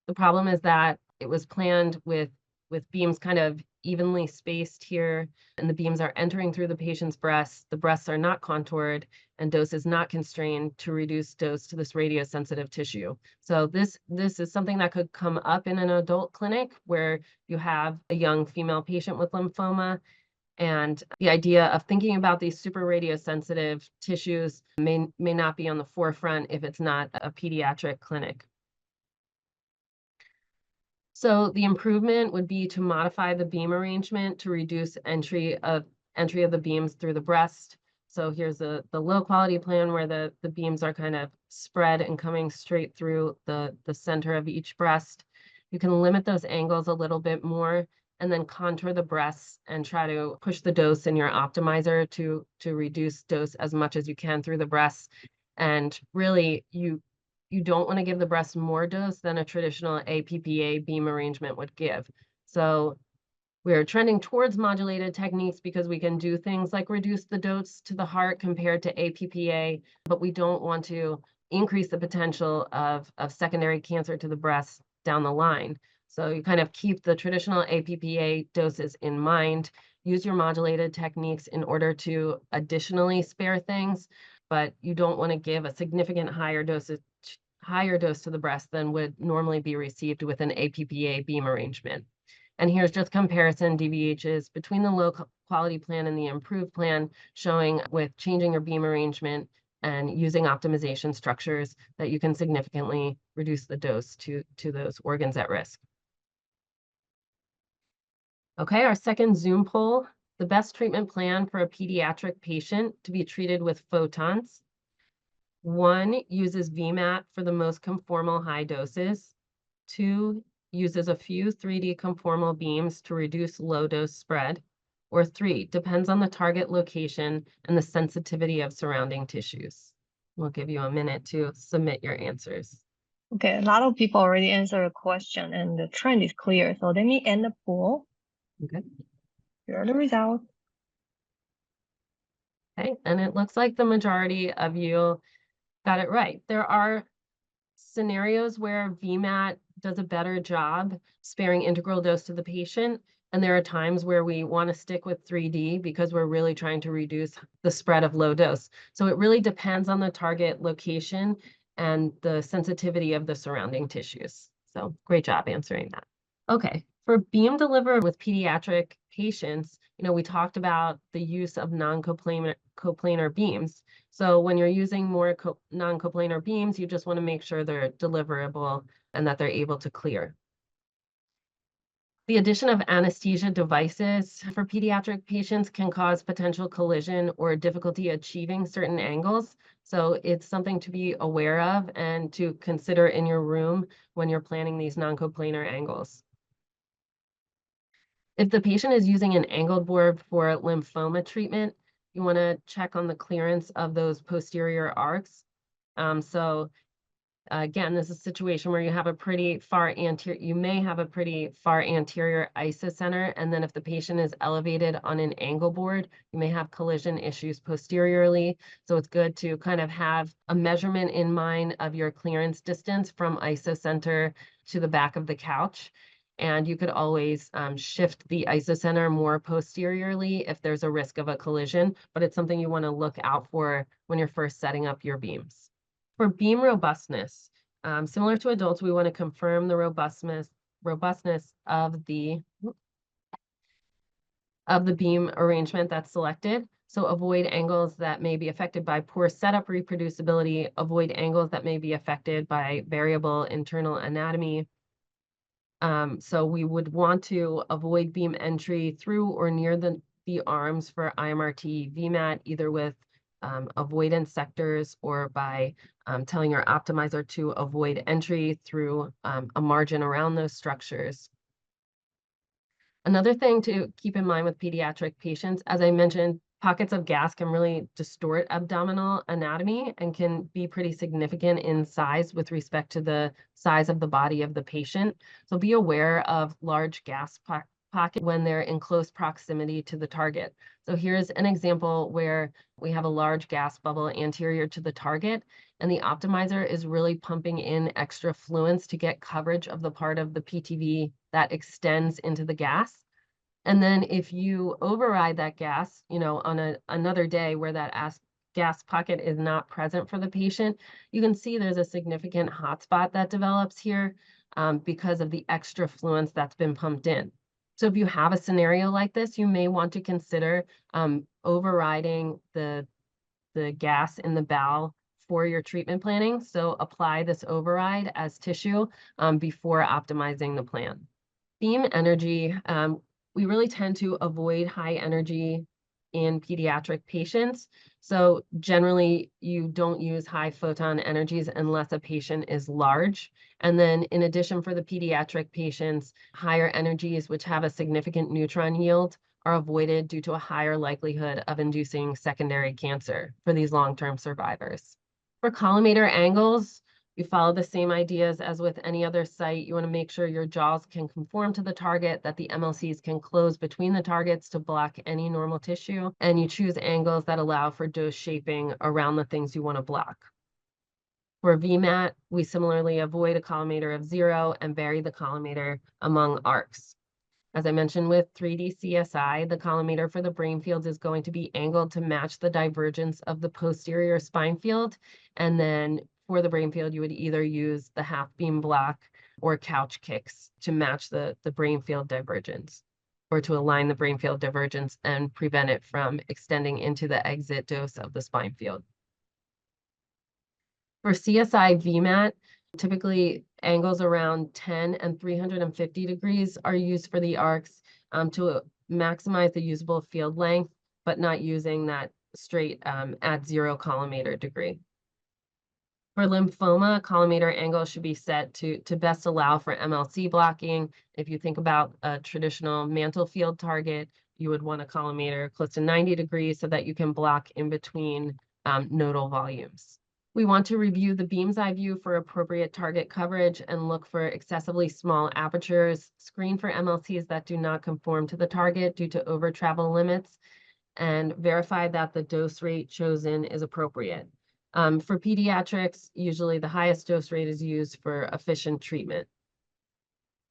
The problem is that it was planned with with beams kind of evenly spaced here, and the beams are entering through the patient's breasts. The breasts are not contoured, and dose is not constrained to reduce dose to this radiosensitive tissue. So this is something that could come up in an adult clinic where you have a young female patient with lymphoma. And the idea of thinking about these super radiosensitive tissues may not be on the forefront if it's not a pediatric clinic. So the improvement would be to modify the beam arrangement to reduce entry of the beams through the breast. So here's the low quality plan where the beams are kind of spread and coming straight through the center of each breast. You can limit those angles a little bit more and then contour the breasts and try to push the dose in your optimizer to reduce dose as much as you can through the breasts. And really, you don't want to give the breast more dose than a traditional APPA beam arrangement would give. So we're trending towards modulated techniques because we can do things like reduce the dose to the heart compared to APPA, but we don't want to increase the potential of secondary cancer to the breast down the line. So you kind of keep the traditional APPA doses in mind, use your modulated techniques in order to additionally spare things, but you don't want to give a significant higher dose to the breast than would normally be received with an APPA beam arrangement. And here's just comparison DVHs between the low quality plan and the improved plan, showing with changing your beam arrangement and using optimization structures that you can significantly reduce the dose to those organs at risk. Okay, our second Zoom poll, the best treatment plan for a pediatric patient to be treated with photons. 1 uses VMAT for the most conformal high doses. 2 uses a few 3D conformal beams to reduce low dose spread. Or 3 depends on the target location and the sensitivity of surrounding tissues. We'll give you a minute to submit your answers. Okay, a lot of people already answered a question and the trend is clear. So let me end the poll. Okay. Here are the results. Okay, and it looks like the majority of you got it right. There are scenarios where VMAT does a better job sparing integral dose to the patient, and there are times where we want to stick with 3D because we're really trying to reduce the spread of low dose. So it really depends on the target location and the sensitivity of the surrounding tissues. So great job answering that. Okay, for beam delivered with pediatric patients, we talked about the use of non-coplanar beams. So when you're using more non-coplanar beams, you just want to make sure they're deliverable and that they're able to clear. The addition of anesthesia devices for pediatric patients can cause potential collision or difficulty achieving certain angles. So it's something to be aware of and to consider in your room when you're planning these non-coplanar angles. If the patient is using an angled board for lymphoma treatment, you want to check on the clearance of those posterior arcs. Again, this is a situation where you have a pretty far anterior, you may have a pretty far anterior isocenter, and then if the patient is elevated on an angle board, you may have collision issues posteriorly. So it's good to kind of have a measurement in mind of your clearance distance from isocenter to the back of the couch. And you could always shift the isocenter more posteriorly if there's a risk of a collision, but it's something you want to look out for when you're first setting up your beams. For beam robustness, similar to adults, we want to confirm the robustness of the beam arrangement that's selected. So avoid angles that may be affected by poor setup reproducibility, avoid angles that may be affected by variable internal anatomy. So we would want to avoid beam entry through or near the arms for IMRT VMAT, either with avoidance sectors or by telling your optimizer to avoid entry through a margin around those structures. Another thing to keep in mind with pediatric patients, as I mentioned, pockets of gas can really distort abdominal anatomy and can be pretty significant in size with respect to the size of the body of the patient. So be aware of large gas pocket when they're in close proximity to the target. So here's an example where we have a large gas bubble anterior to the target, and the optimizer is really pumping in extra fluents to get coverage of the part of the PTV that extends into the gas. And then if you override that gas, on another day where that gas pocket is not present for the patient, you can see there's a significant hotspot that develops here because of the extra fluence that's been pumped in. So if you have a scenario like this, you may want to consider overriding the gas in the bowel for your treatment planning. So apply this override as tissue before optimizing the plan. Beam energy, we really tend to avoid high energy in pediatric patients. So generally, you don't use high photon energies unless a patient is large. And then in addition, for the pediatric patients, higher energies, which have a significant neutron yield, are avoided due to a higher likelihood of inducing secondary cancer for these long-term survivors. For collimator angles, you follow the same ideas as with any other site. You want to make sure your jaws can conform to the target, that the MLCs can close between the targets to block any normal tissue, and you choose angles that allow for dose shaping around the things you want to block. For VMAT, we similarly avoid a collimator of 0 and vary the collimator among arcs. As I mentioned with 3D CSI, the collimator for the brain field is going to be angled to match the divergence of the posterior spine field. And then for the brain field, you would either use the half beam block or couch kicks to match the brain field divergence, or to align the brain field divergence and prevent it from extending into the exit dose of the spine field. For CSI VMAT, typically angles around 10 and 350 degrees are used for the arcs to maximize the usable field length, but not using that straight at 0 collimator degree. For lymphoma, collimator angle should be set to best allow for MLC blocking. If you think about a traditional mantle field target, you would want a collimator close to 90 degrees so that you can block in between nodal volumes. We want to review the beam's eye view for appropriate target coverage and look for excessively small apertures, screen for MLCs that do not conform to the target due to over travel limits, and verify that the dose rate chosen is appropriate. For pediatrics, usually the highest dose rate is used for efficient treatment.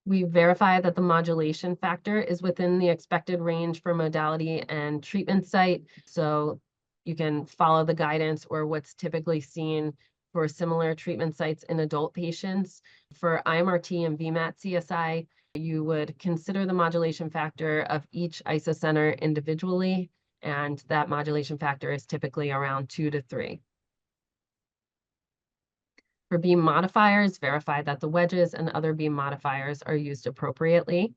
We verify that the modulation factor is within the expected range for modality and treatment site. So you can follow the guidance or what's typically seen for similar treatment sites in adult patients. For IMRT and VMAT CSI, you would consider the modulation factor of each isocenter individually, and that modulation factor is typically around 2 to 3. For beam modifiers, verify that the wedges and other beam modifiers are used appropriately.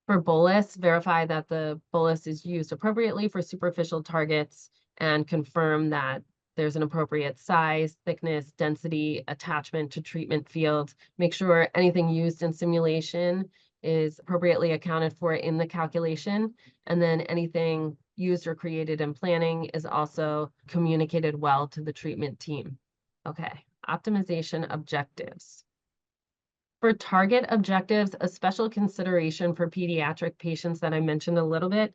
For bolus, verify that the bolus is used appropriately for superficial targets and confirm that there's an appropriate size, thickness, density, attachment to treatment field. Make sure anything used in simulation is appropriately accounted for in the calculation. And then anything used or created in planning is also communicated well to the treatment team. Okay, optimization objectives. For target objectives, a special consideration for pediatric patients that I mentioned a little bit,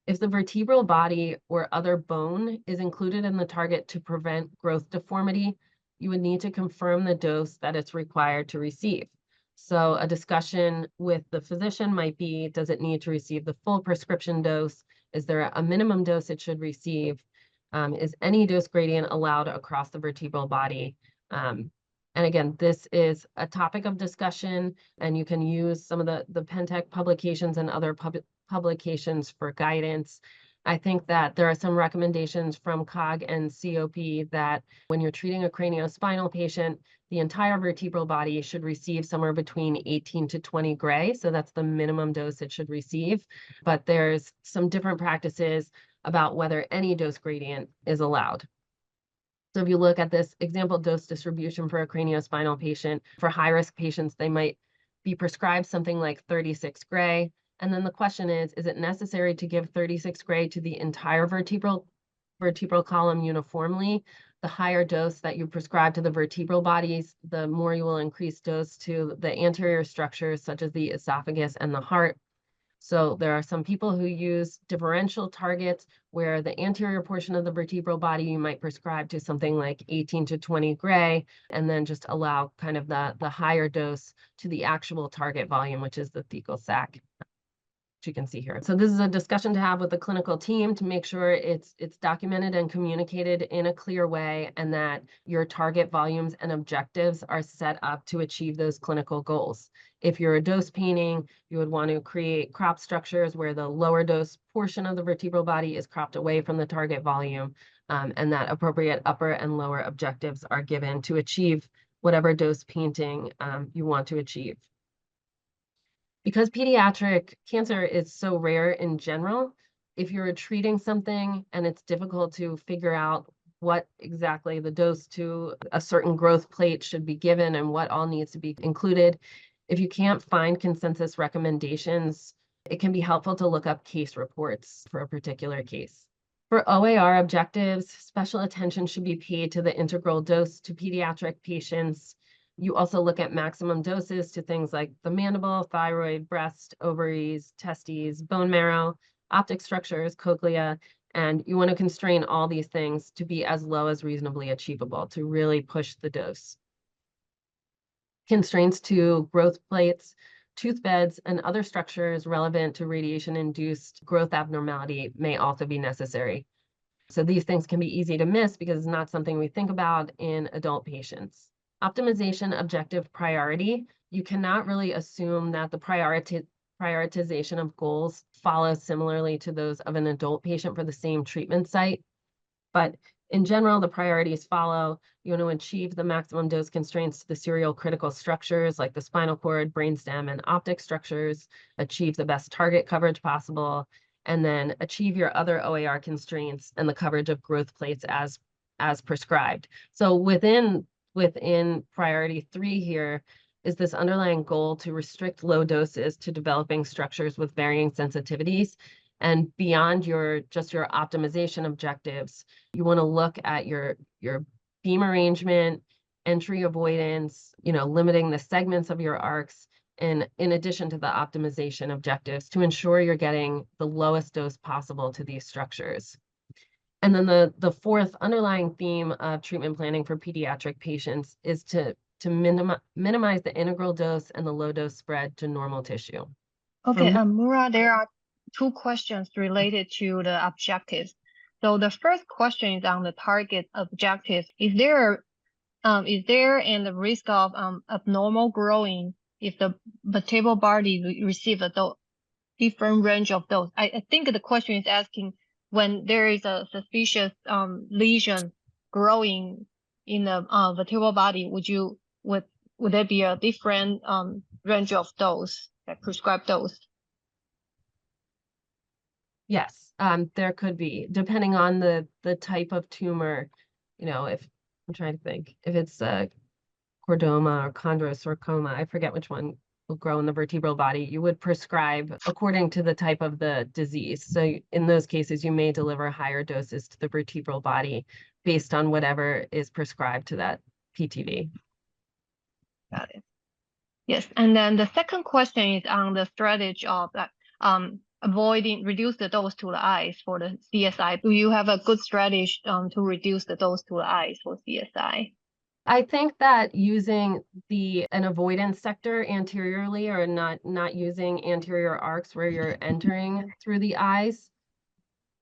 if the vertebral body or other bone is included in the target to prevent growth deformity, you would need to confirm the dose that it's required to receive. So a discussion with the physician might be, does it need to receive the full prescription dose? Is there a minimum dose it should receive? Is any dose gradient allowed across the vertebral body? And again, this is a topic of discussion, and you can use some of the Pentec publications and other publications for guidance. I think that there are some recommendations from COG and COP that when you're treating a craniospinal patient, the entire vertebral body should receive somewhere between 18 to 20 gray. So that's the minimum dose it should receive. But there's some different practices about whether any dose gradient is allowed. So if you look at this example dose distribution for a craniospinal patient, for high-risk patients, they might be prescribed something like 36 gray. And then the question is it necessary to give 36 gray to the entire vertebral column uniformly? The higher dose that you prescribe to the vertebral bodies, the more you will increase dose to the anterior structures, such as the esophagus and the heart. So there are some people who use differential targets where the anterior portion of the vertebral body you might prescribe to something like 18 to 20 gray, and then just allow kind of the higher dose to the actual target volume, which is the thecal sac, which you can see here. So this is a discussion to have with the clinical team to make sure it's documented and communicated in a clear way, and that your target volumes and objectives are set up to achieve those clinical goals. If you're a dose painting, you would want to create crop structures where the lower dose portion of the vertebral body is cropped away from the target volume, and that appropriate upper and lower objectives are given to achieve whatever dose painting you want to achieve. Because pediatric cancer is so rare in general, if you're treating something and it's difficult to figure out what exactly the dose to a certain growth plate should be given and what all needs to be included, if you can't find consensus recommendations, it can be helpful to look up case reports for a particular case. For OAR objectives, special attention should be paid to the integral dose to pediatric patients. You also look at maximum doses to things like the mandible, thyroid, breast, ovaries, testes, bone marrow, optic structures, cochlea, and you want to constrain all these things to be as low as reasonably achievable to really push the dose. Constraints to growth plates, tooth beds, and other structures relevant to radiation-induced growth abnormality may also be necessary. So these things can be easy to miss because it's not something we think about in adult patients. Optimization objective priority, you cannot really assume that the prioritization of goals follows similarly to those of an adult patient for the same treatment site. But in general, the priorities follow. You want to achieve the maximum dose constraints to the serial critical structures like the spinal cord, brainstem, and optic structures, achieve the best target coverage possible, and then achieve your other OAR constraints and the coverage of growth plates as prescribed. So within priority 3 here is this underlying goal to restrict low doses to developing structures with varying sensitivities. And beyond your optimization objectives, you want to look at your beam arrangement, entry avoidance, limiting the segments of your arcs, and in addition to the optimization objectives to ensure you're getting the lowest dose possible to these structures. And then the fourth underlying theme of treatment planning for pediatric patients is to minimize the integral dose and the low dose spread to normal tissue. Okay, Maura, there are 2 questions related to the objectives. So the first question is on the target objectives. Is there the risk of abnormal growing if the vertebral body receive a different range of dose? I think the question is asking when there is a suspicious lesion growing in the vertebral body, would there be a different range of dose, like prescribed dose? Yes, there could be, depending on the type of tumor. If I'm trying to think, if it's a chordoma or chondrosarcoma, I forget which one will grow in the vertebral body, you would prescribe according to the type of the disease. So in those cases, you may deliver higher doses to the vertebral body based on whatever is prescribed to that PTV. Got it. Yes, and then the second question is on the strategy of reduce the dose to the eyes for the CSI. Do you have a good strategy to reduce the dose to the eyes for CSI? I think that using an avoidance sector anteriorly, or not using anterior arcs where you're entering through the eyes.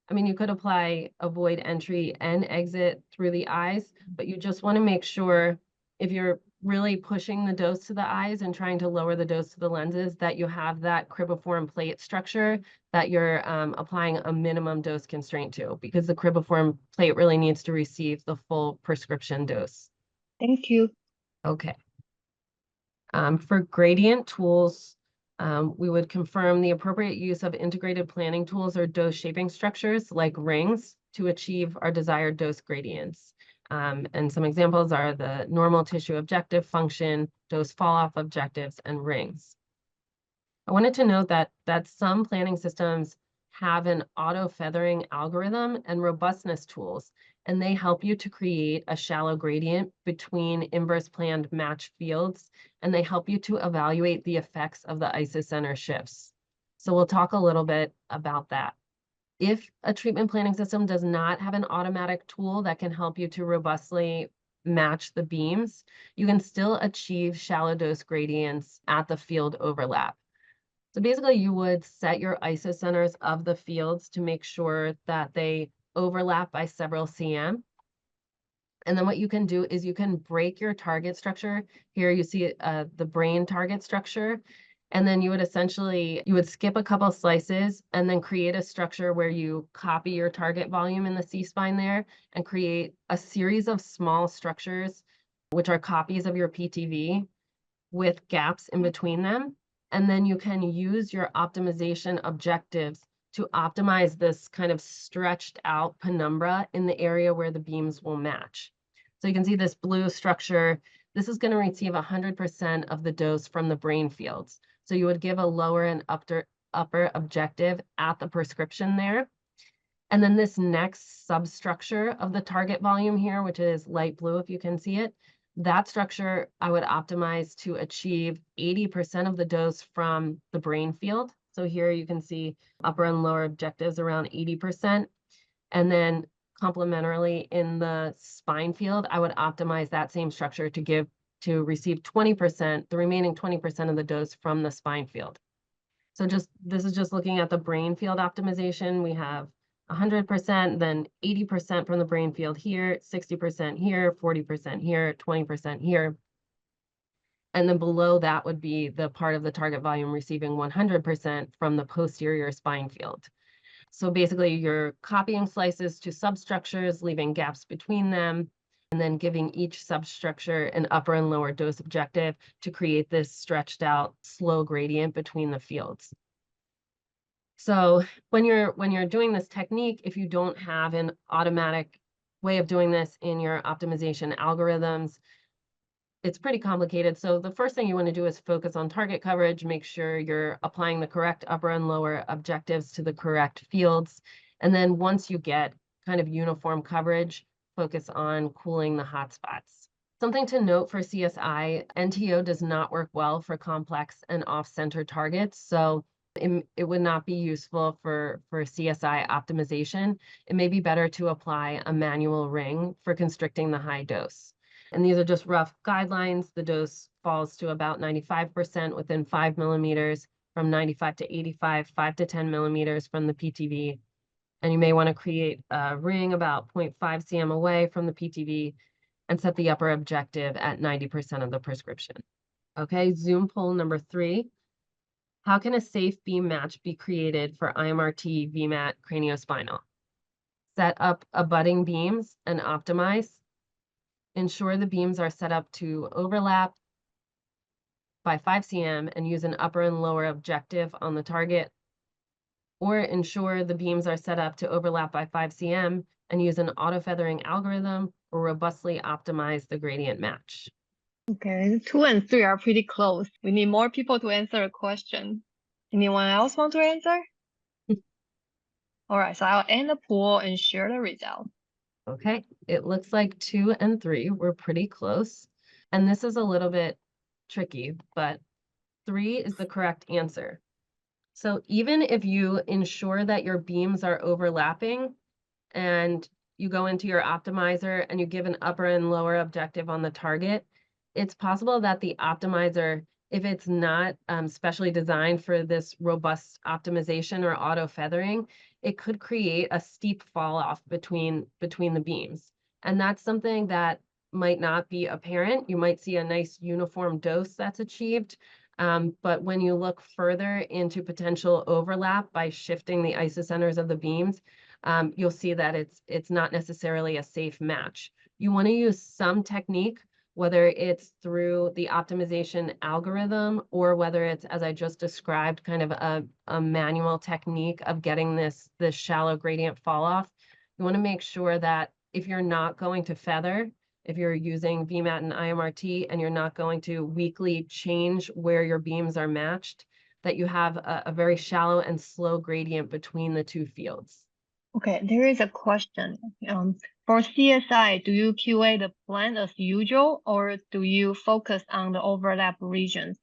I mean, you could apply avoid entry and exit through the eyes, but you just want to make sure if you're really pushing the dose to the eyes and trying to lower the dose to the lenses, that you have that cribriform plate structure that you're applying a minimum dose constraint to, because the cribriform plate really needs to receive the full prescription dose. Thank you. Okay. For gradient tools, we would confirm the appropriate use of integrated planning tools or dose shaping structures like rings to achieve our desired dose gradients. And some examples are the normal tissue objective function, dose fall-off objectives, and rings. I wanted to note that some planning systems have an auto-feathering algorithm and robustness tools, and they help you to create a shallow gradient between inverse planned match fields, and they help you to evaluate the effects of the isocenter shifts. So we'll talk a little bit about that. If a treatment planning system does not have an automatic tool that can help you to robustly match the beams, you can still achieve shallow dose gradients at the field overlap. So basically you would set your isocenters of the fields to make sure that they overlap by several cm. And then what you can do is you can break your target structure. Here you see the brain target structure. And then you would skip a couple slices and then create a structure where you copy your target volume in the C-spine there and create a series of small structures, which are copies of your PTV with gaps in between them. And then you can use your optimization objectives to optimize this kind of stretched out penumbra in the area where the beams will match. So you can see this blue structure. This is going to receive 100% of the dose from the brain fields. So you would give a lower and upper objective at the prescription there. And then this next substructure of the target volume here, which is light blue, if you can see it, that structure I would optimize to achieve 80% of the dose from the brain field. So here you can see upper and lower objectives around 80%. And then complementarily in the spine field, I would optimize that same structure to receive 20%, the remaining 20% of the dose from the spine field. So this is just looking at the brain field optimization. We have 100%, then 80% from the brain field here, 60% here, 40% here, 20% here. And then below that would be the part of the target volume receiving 100% from the posterior spine field. So basically you're copying slices to substructures, leaving gaps between them, and then giving each substructure an upper and lower dose objective to create this stretched out slow gradient between the fields. So when you're doing this technique, if you don't have an automatic way of doing this in your optimization algorithms, it's pretty complicated. So the first thing you want to do is focus on target coverage, make sure you're applying the correct upper and lower objectives to the correct fields. And then once you get kind of uniform coverage, focus on cooling the hotspots. Something to note for CSI, NTO does not work well for complex and off-center targets. So it would not be useful for CSI optimization. It may be better to apply a manual ring for constricting the high dose. And these are just rough guidelines. The dose falls to about 95% within 5 millimeters, from 95 to 85, 5 to 10 millimeters from the PTV. And you may want to create a ring about 0.5 cm away from the PTV and set the upper objective at 90% of the prescription. Okay, Zoom poll number 3. How can a safe beam match be created for IMRT VMAT craniospinal? Set up abutting beams and optimize. Ensure the beams are set up to overlap by 5 cm and use an upper and lower objective on the target. Or ensure the beams are set up to overlap by 5 cm and use an auto-feathering algorithm or robustly optimize the gradient match. Okay, 2 and 3 are pretty close. We need more people to answer a question. Anyone else want to answer? All right, so I'll end the poll and share the result. Okay, it looks like 2 and 3 were pretty close. And this is a little bit tricky, but 3 is the correct answer. So even if you ensure that your beams are overlapping and you go into your optimizer and you give an upper and lower objective on the target, it's possible that the optimizer, if it's not specially designed for this robust optimization or auto feathering, it could create a steep fall off between the beams. And that's something that might not be apparent. You might see a nice uniform dose that's achieved. But when you look further into potential overlap by shifting the isocenters of the beams, you'll see that it's not necessarily a safe match. You want to use some technique, whether it's through the optimization algorithm or whether it's, as I just described, kind of a manual technique of getting this shallow gradient fall off. You want to make sure that if you're not going to feather, if you're using VMAT and IMRT and you're not going to weekly change where your beams are matched, that you have a very shallow and slow gradient between the two fields. Okay, there is a question. For CSI, do you QA the plan as usual, or do you focus on the overlap regions?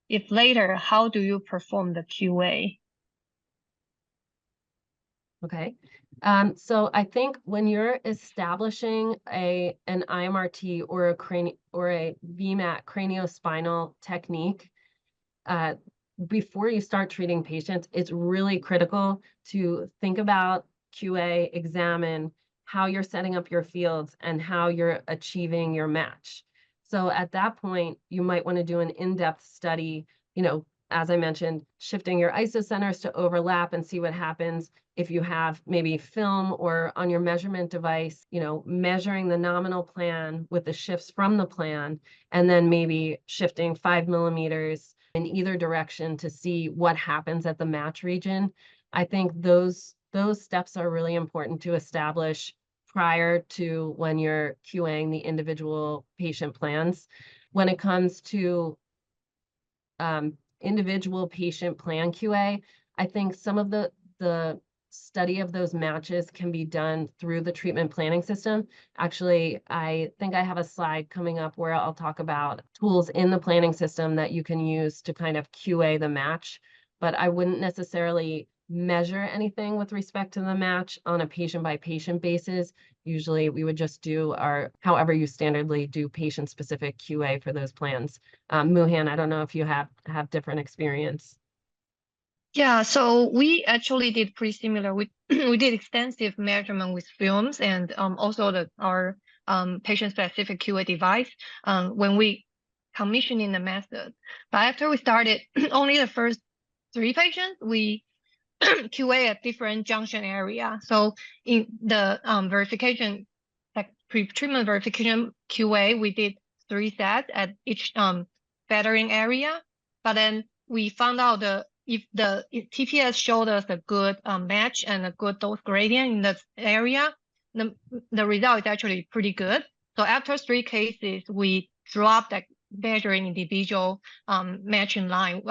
If later, how do you perform the QA? Okay. So I think when you're establishing an IMRT or a VMAT craniospinal technique, before you start treating patients, it's really critical to think about QA, examine how you're setting up your fields and how you're achieving your match. So at that point, you might want to do an in-depth study, as I mentioned, shifting your isocenters to overlap and see what happens if you have maybe film or on your measurement device, measuring the nominal plan with the shifts from the plan, and then maybe shifting 5 millimeters in either direction to see what happens at the match region. I think those steps are really important to establish prior to when you're QAing the individual patient plans. When it comes to individual patient plan QA, I think some of the study of those matches can be done through the treatment planning system. Actually, I think I have a slide coming up where I'll talk about tools in the planning system that you can use to kind of QA the match, but I wouldn't necessarily measure anything with respect to the match on a patient-by-patient basis. Usually we would just do however you standardly do patient-specific QA for those plans. Muhan, I don't know if you have different experience. Yeah, so we actually did pretty similar. We we did extensive measurement with films and also our patient-specific QA device when we commissioning the method. But after we started only the first 3 patients, we QA a different junction area. So in the verification, like pre-treatment verification QA, we did 3 sets at each feathering area. But then we found out if TPS showed us a good match and a good dose gradient in the area, the result is actually pretty good. So after 3 cases, we dropped that measuring individual matching line,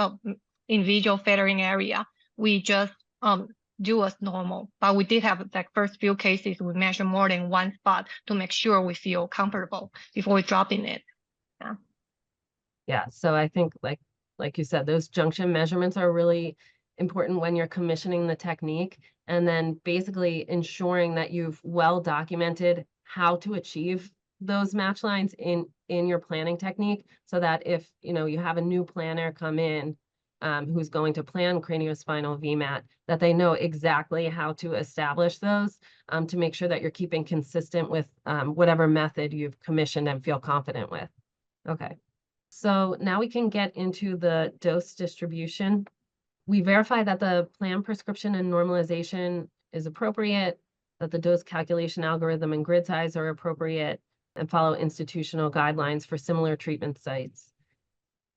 individual feathering area. We just do as normal, but we did have like first few cases we measure more than 1 spot to make sure we feel comfortable before we dropping it. Yeah, so I think like you said, those junction measurements are really important when you're commissioning the technique, and then basically ensuring that you've well documented how to achieve those match lines in your planning technique, so that if you have a new planner come in who's going to plan craniospinal VMAT, that they know exactly how to establish those to make sure that you're keeping consistent with whatever method you've commissioned and feel confident with. Okay. So now we can get into the dose distribution. We verify that the plan prescription and normalization is appropriate, that the dose calculation algorithm and grid size are appropriate, and follow institutional guidelines for similar treatment sites.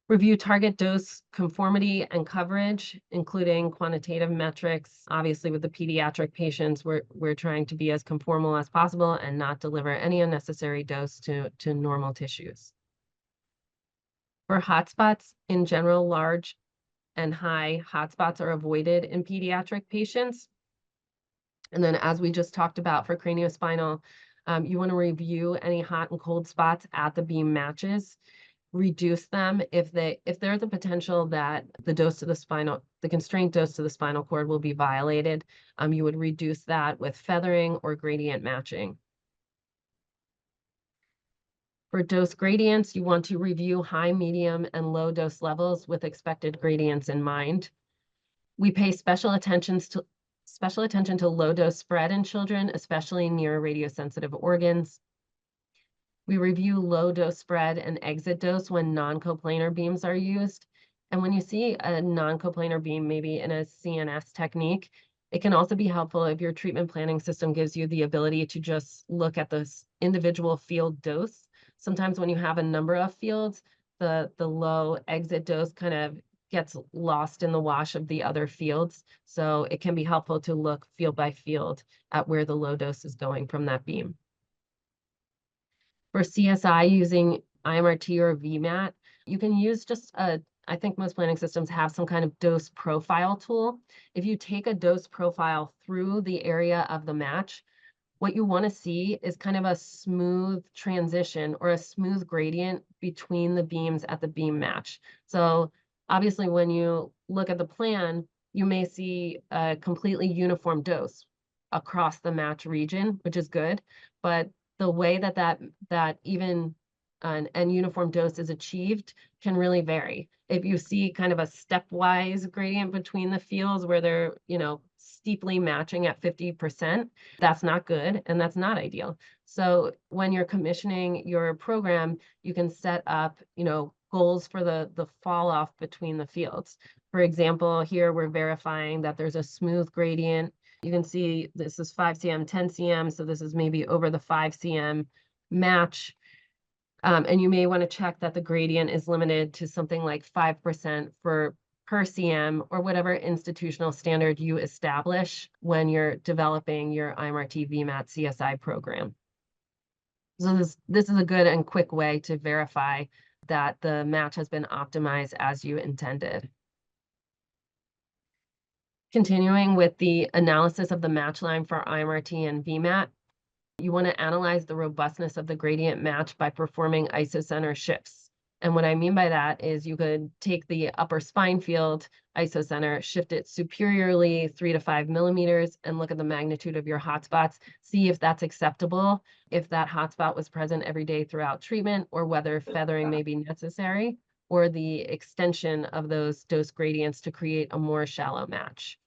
Review target dose conformity and coverage, including quantitative metrics. Obviously, with the pediatric patients, we're trying to be as conformal as possible and not deliver any unnecessary dose to normal tissues. For hotspots, in general, large and high hotspots are avoided in pediatric patients. And then as we just talked about for craniospinal, you want to review any hot and cold spots at the beam matches, reduce them if there's a potential that the constraint dose to the spinal cord will be violated. You would reduce that with feathering or gradient matching. For dose gradients, you want to review high, medium, and low dose levels with expected gradients in mind. We pay special attention to low dose spread in children, especially near radiosensitive organs. We review low dose spread and exit dose when non-coplanar beams are used. And when you see a non-coplanar beam, maybe in a CNS technique, it can also be helpful if your treatment planning system gives you the ability to just look at this individual field dose. Sometimes when you have a number of fields, the low exit dose kind of gets lost in the wash of the other fields. So it can be helpful to look field by field at where the low dose is going from that beam. For CSI using IMRT or VMAT, you can use I think most planning systems have some kind of dose profile tool. If you take a dose profile through the area of the match, what you want to see is kind of a smooth transition or a smooth gradient between the beams at the beam match. So obviously when you look at the plan, you may see a completely uniform dose. across the match region, which is good. But the way that even and uniform dose is achieved can really vary. If you see kind of a stepwise gradient between the fields where they're, steeply matching at 50%, that's not good and that's not ideal. So when you're commissioning your program, you can set up, goals for the fall off between the fields. For example, here we're verifying that there's a smooth gradient. You can see this is 5 cm, 10 cm, so this is maybe over the 5 cm match. And you may want to check that the gradient is limited to something like 5% per cm, or whatever institutional standard you establish when you're developing your IMRT VMAT CSI program. So this is a good and quick way to verify that the match has been optimized as you intended. Continuing with the analysis of the match line for IMRT and VMAT, you want to analyze the robustness of the gradient match by performing isocenter shifts. And what I mean by that is you could take the upper spine field isocenter, shift it superiorly 3 to 5 millimeters, and look at the magnitude of your hotspots, see if that's acceptable, if that hotspot was present every day throughout treatment, or whether feathering may be necessary, or the extension of those dose gradients to create a more shallow match.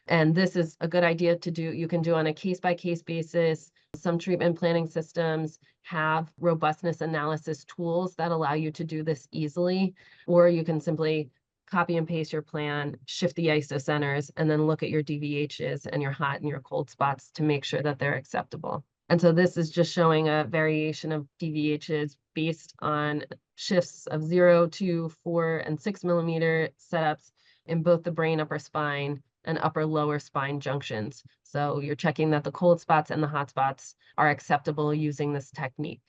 And this is a good idea to do. You can do on a case-by-case basis. Some treatment planning systems have robustness analysis tools that allow you to do this easily, or you can simply copy and paste your plan, shift the isocenters, and then look at your DVHs and your hot and your cold spots to make sure that they're acceptable. And so this is just showing a variation of DVHs based on shifts of 0, 2, 4, and 6 millimeter setups in both the brain upper spine and upper lower spine junctions. So you're checking that the cold spots and the hot spots are acceptable using this technique.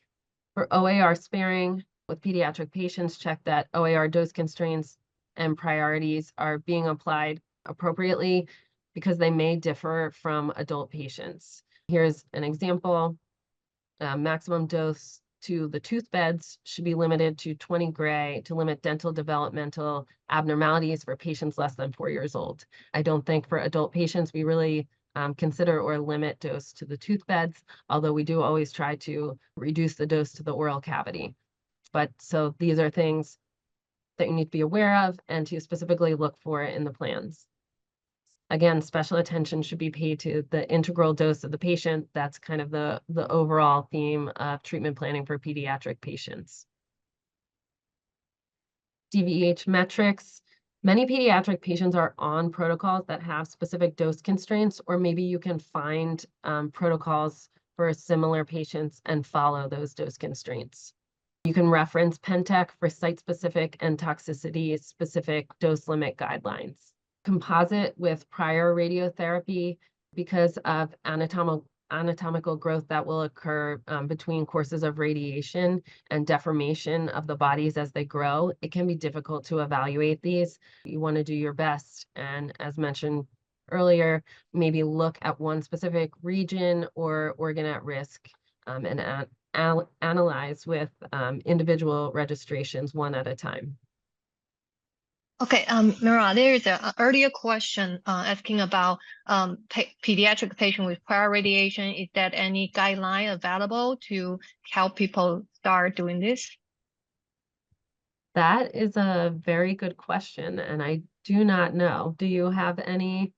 For OAR sparing with pediatric patients, check that OAR dose constraints and priorities are being applied appropriately because they may differ from adult patients. Here's an example. Maximum dose to the tooth beds should be limited to 20 gray to limit dental developmental abnormalities for patients less than 4 years old. I don't think for adult patients we really consider or limit dose to the tooth beds, although we do always try to reduce the dose to the oral cavity. But so these are things that you need to be aware of and to specifically look for in the plans. Again, special attention should be paid to the integral dose of the patient. That's kind of the overall theme of treatment planning for pediatric patients. DVH metrics. Many pediatric patients are on protocols that have specific dose constraints, or maybe you can find protocols for similar patients and follow those dose constraints. You can reference Pentec for site-specific and toxicity-specific dose limit guidelines. Composite with prior radiotherapy because of anatomical growth that will occur between courses of radiation and deformation of the bodies as they grow. It can be difficult to evaluate these. You want to do your best, and as mentioned earlier, maybe look at one specific region or organ at risk and analyze with individual registrations one at a time. Okay, Maura, there is an earlier question asking about pediatric patient with prior radiation. Is there any guideline available to help people start doing this? That is a very good question, and I do not know. Do you have anything?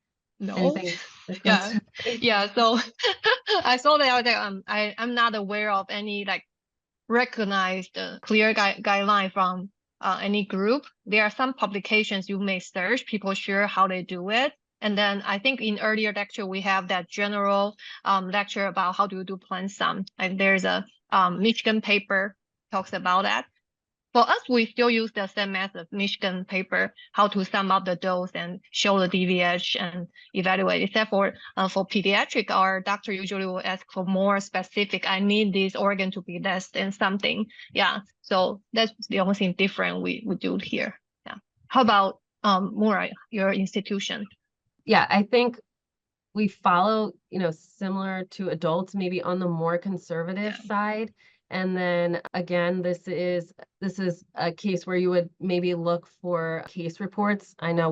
Yeah. So I saw that I'm not aware of any recognized clear guideline from any group. There are some publications you may search, people share how they do it. And then I think in earlier lecture, we have that general lecture about how to do plan sum. And there's a Michigan paper talks about that. For us, we still use the same method, Michigan paper, how to sum up the dose and show the DVH and evaluate. Except for pediatric, our doctor usually will ask for more specific, I need this organ to be less than something. Yeah, so that's the only thing different we do here. Yeah. How about Maura, your institution? Yeah, I think we follow, similar to adults, maybe on the more conservative side. And then again, this is a case where you would maybe look for case reports. I know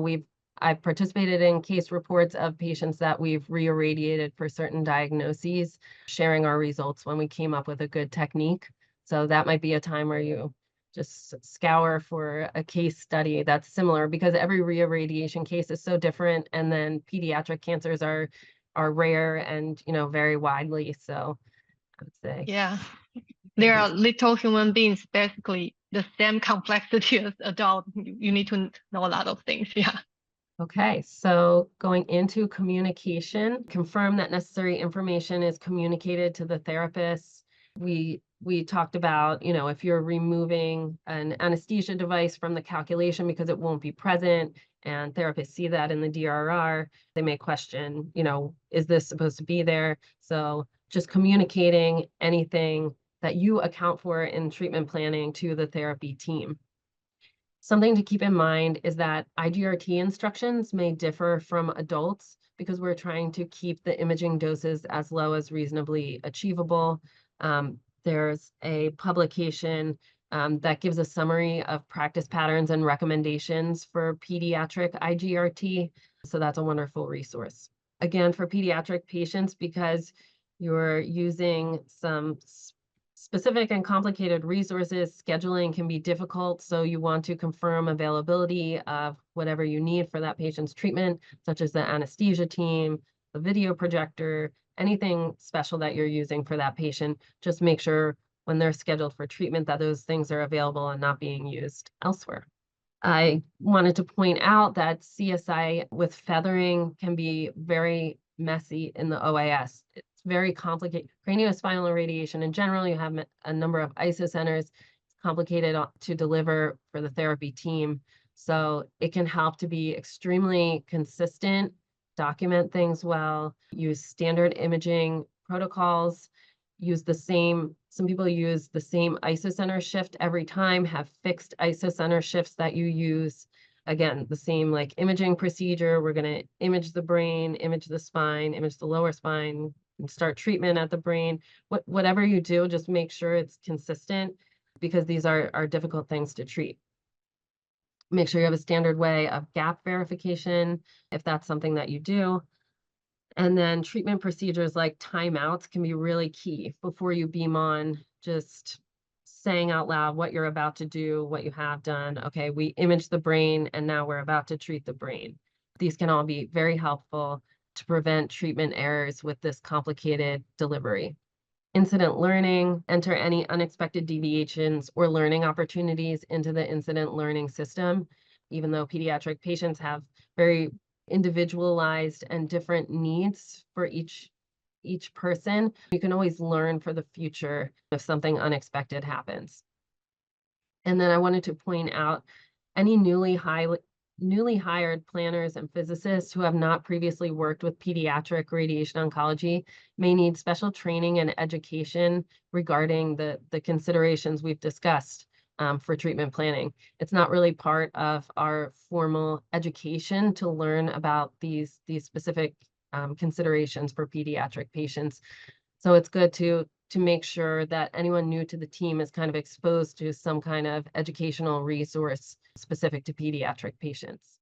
I've participated in case reports of patients that we've re-irradiated for certain diagnoses, sharing our results when we came up with a good technique. So that might be a time where you just scour for a case study that's similar, because every re-irradiation case is so different, and then pediatric cancers are rare and, you know, vary widely. So I would say, Yeah, there are little human beings, basically the same complexity as adult. You need to know a lot of things. Yeah. okay, so going into communication, confirm that necessary information is communicated to the therapist. We talked about, you know, if you're removing an anesthesia device from the calculation because it won't be present, and therapists see that in the DRR, they may question, you know, is this supposed to be there? So just communicating anything that you account for in treatment planning to the therapy team. Something to keep in mind is that IGRT instructions may differ from adults because we're trying to keep the imaging doses as low as reasonably achievable. There's a publication that gives a summary of practice patterns and recommendations for pediatric IGRT. So that's a wonderful resource. Again, for pediatric patients, because you're using some specific and complicated resources, scheduling can be difficult, so you want to confirm availability of whatever you need for that patient's treatment, such as the anesthesia team, the video projector, anything special that you're using for that patient. Just make sure when they're scheduled for treatment that those things are available and not being used elsewhere. I wanted to point out that CSI with feathering can be very messy in the OAS. It's very complicated. Craniospinal irradiation in general, you have a number of isocenters. It's complicated to deliver for the therapy team. So it can help to be extremely consistent, document things well, use standard imaging protocols, some people use the same isocenter shift every time, have fixed isocenter shifts that you use. Again, the same like imaging procedure. We're going to image the brain, image the spine, image the lower spine, and start treatment at the brain. Whatever you do, just make sure it's consistent, because these are difficult things to treat. Make sure you have a standard way of gap verification if that's something that you do. And then treatment procedures like timeouts can be really key before you beam on, just saying out loud what you're about to do, what you have done. Okay, we imaged the brain and now we're about to treat the brain. These can all be very helpful to prevent treatment errors with this complicated delivery. Incident learning, enter any unexpected deviations or learning opportunities into the incident learning system. Even though pediatric patients have very individualized and different needs for each person, you can always learn for the future if something unexpected happens. And then I wanted to point out any newly hired planners and physicists who have not previously worked with pediatric radiation oncology may need special training and education regarding the considerations we've discussed for treatment planning. It's not really part of our formal education to learn about these specific considerations for pediatric patients. So it's good to make sure that anyone new to the team is kind of exposed to some kind of educational resource specific to pediatric patients.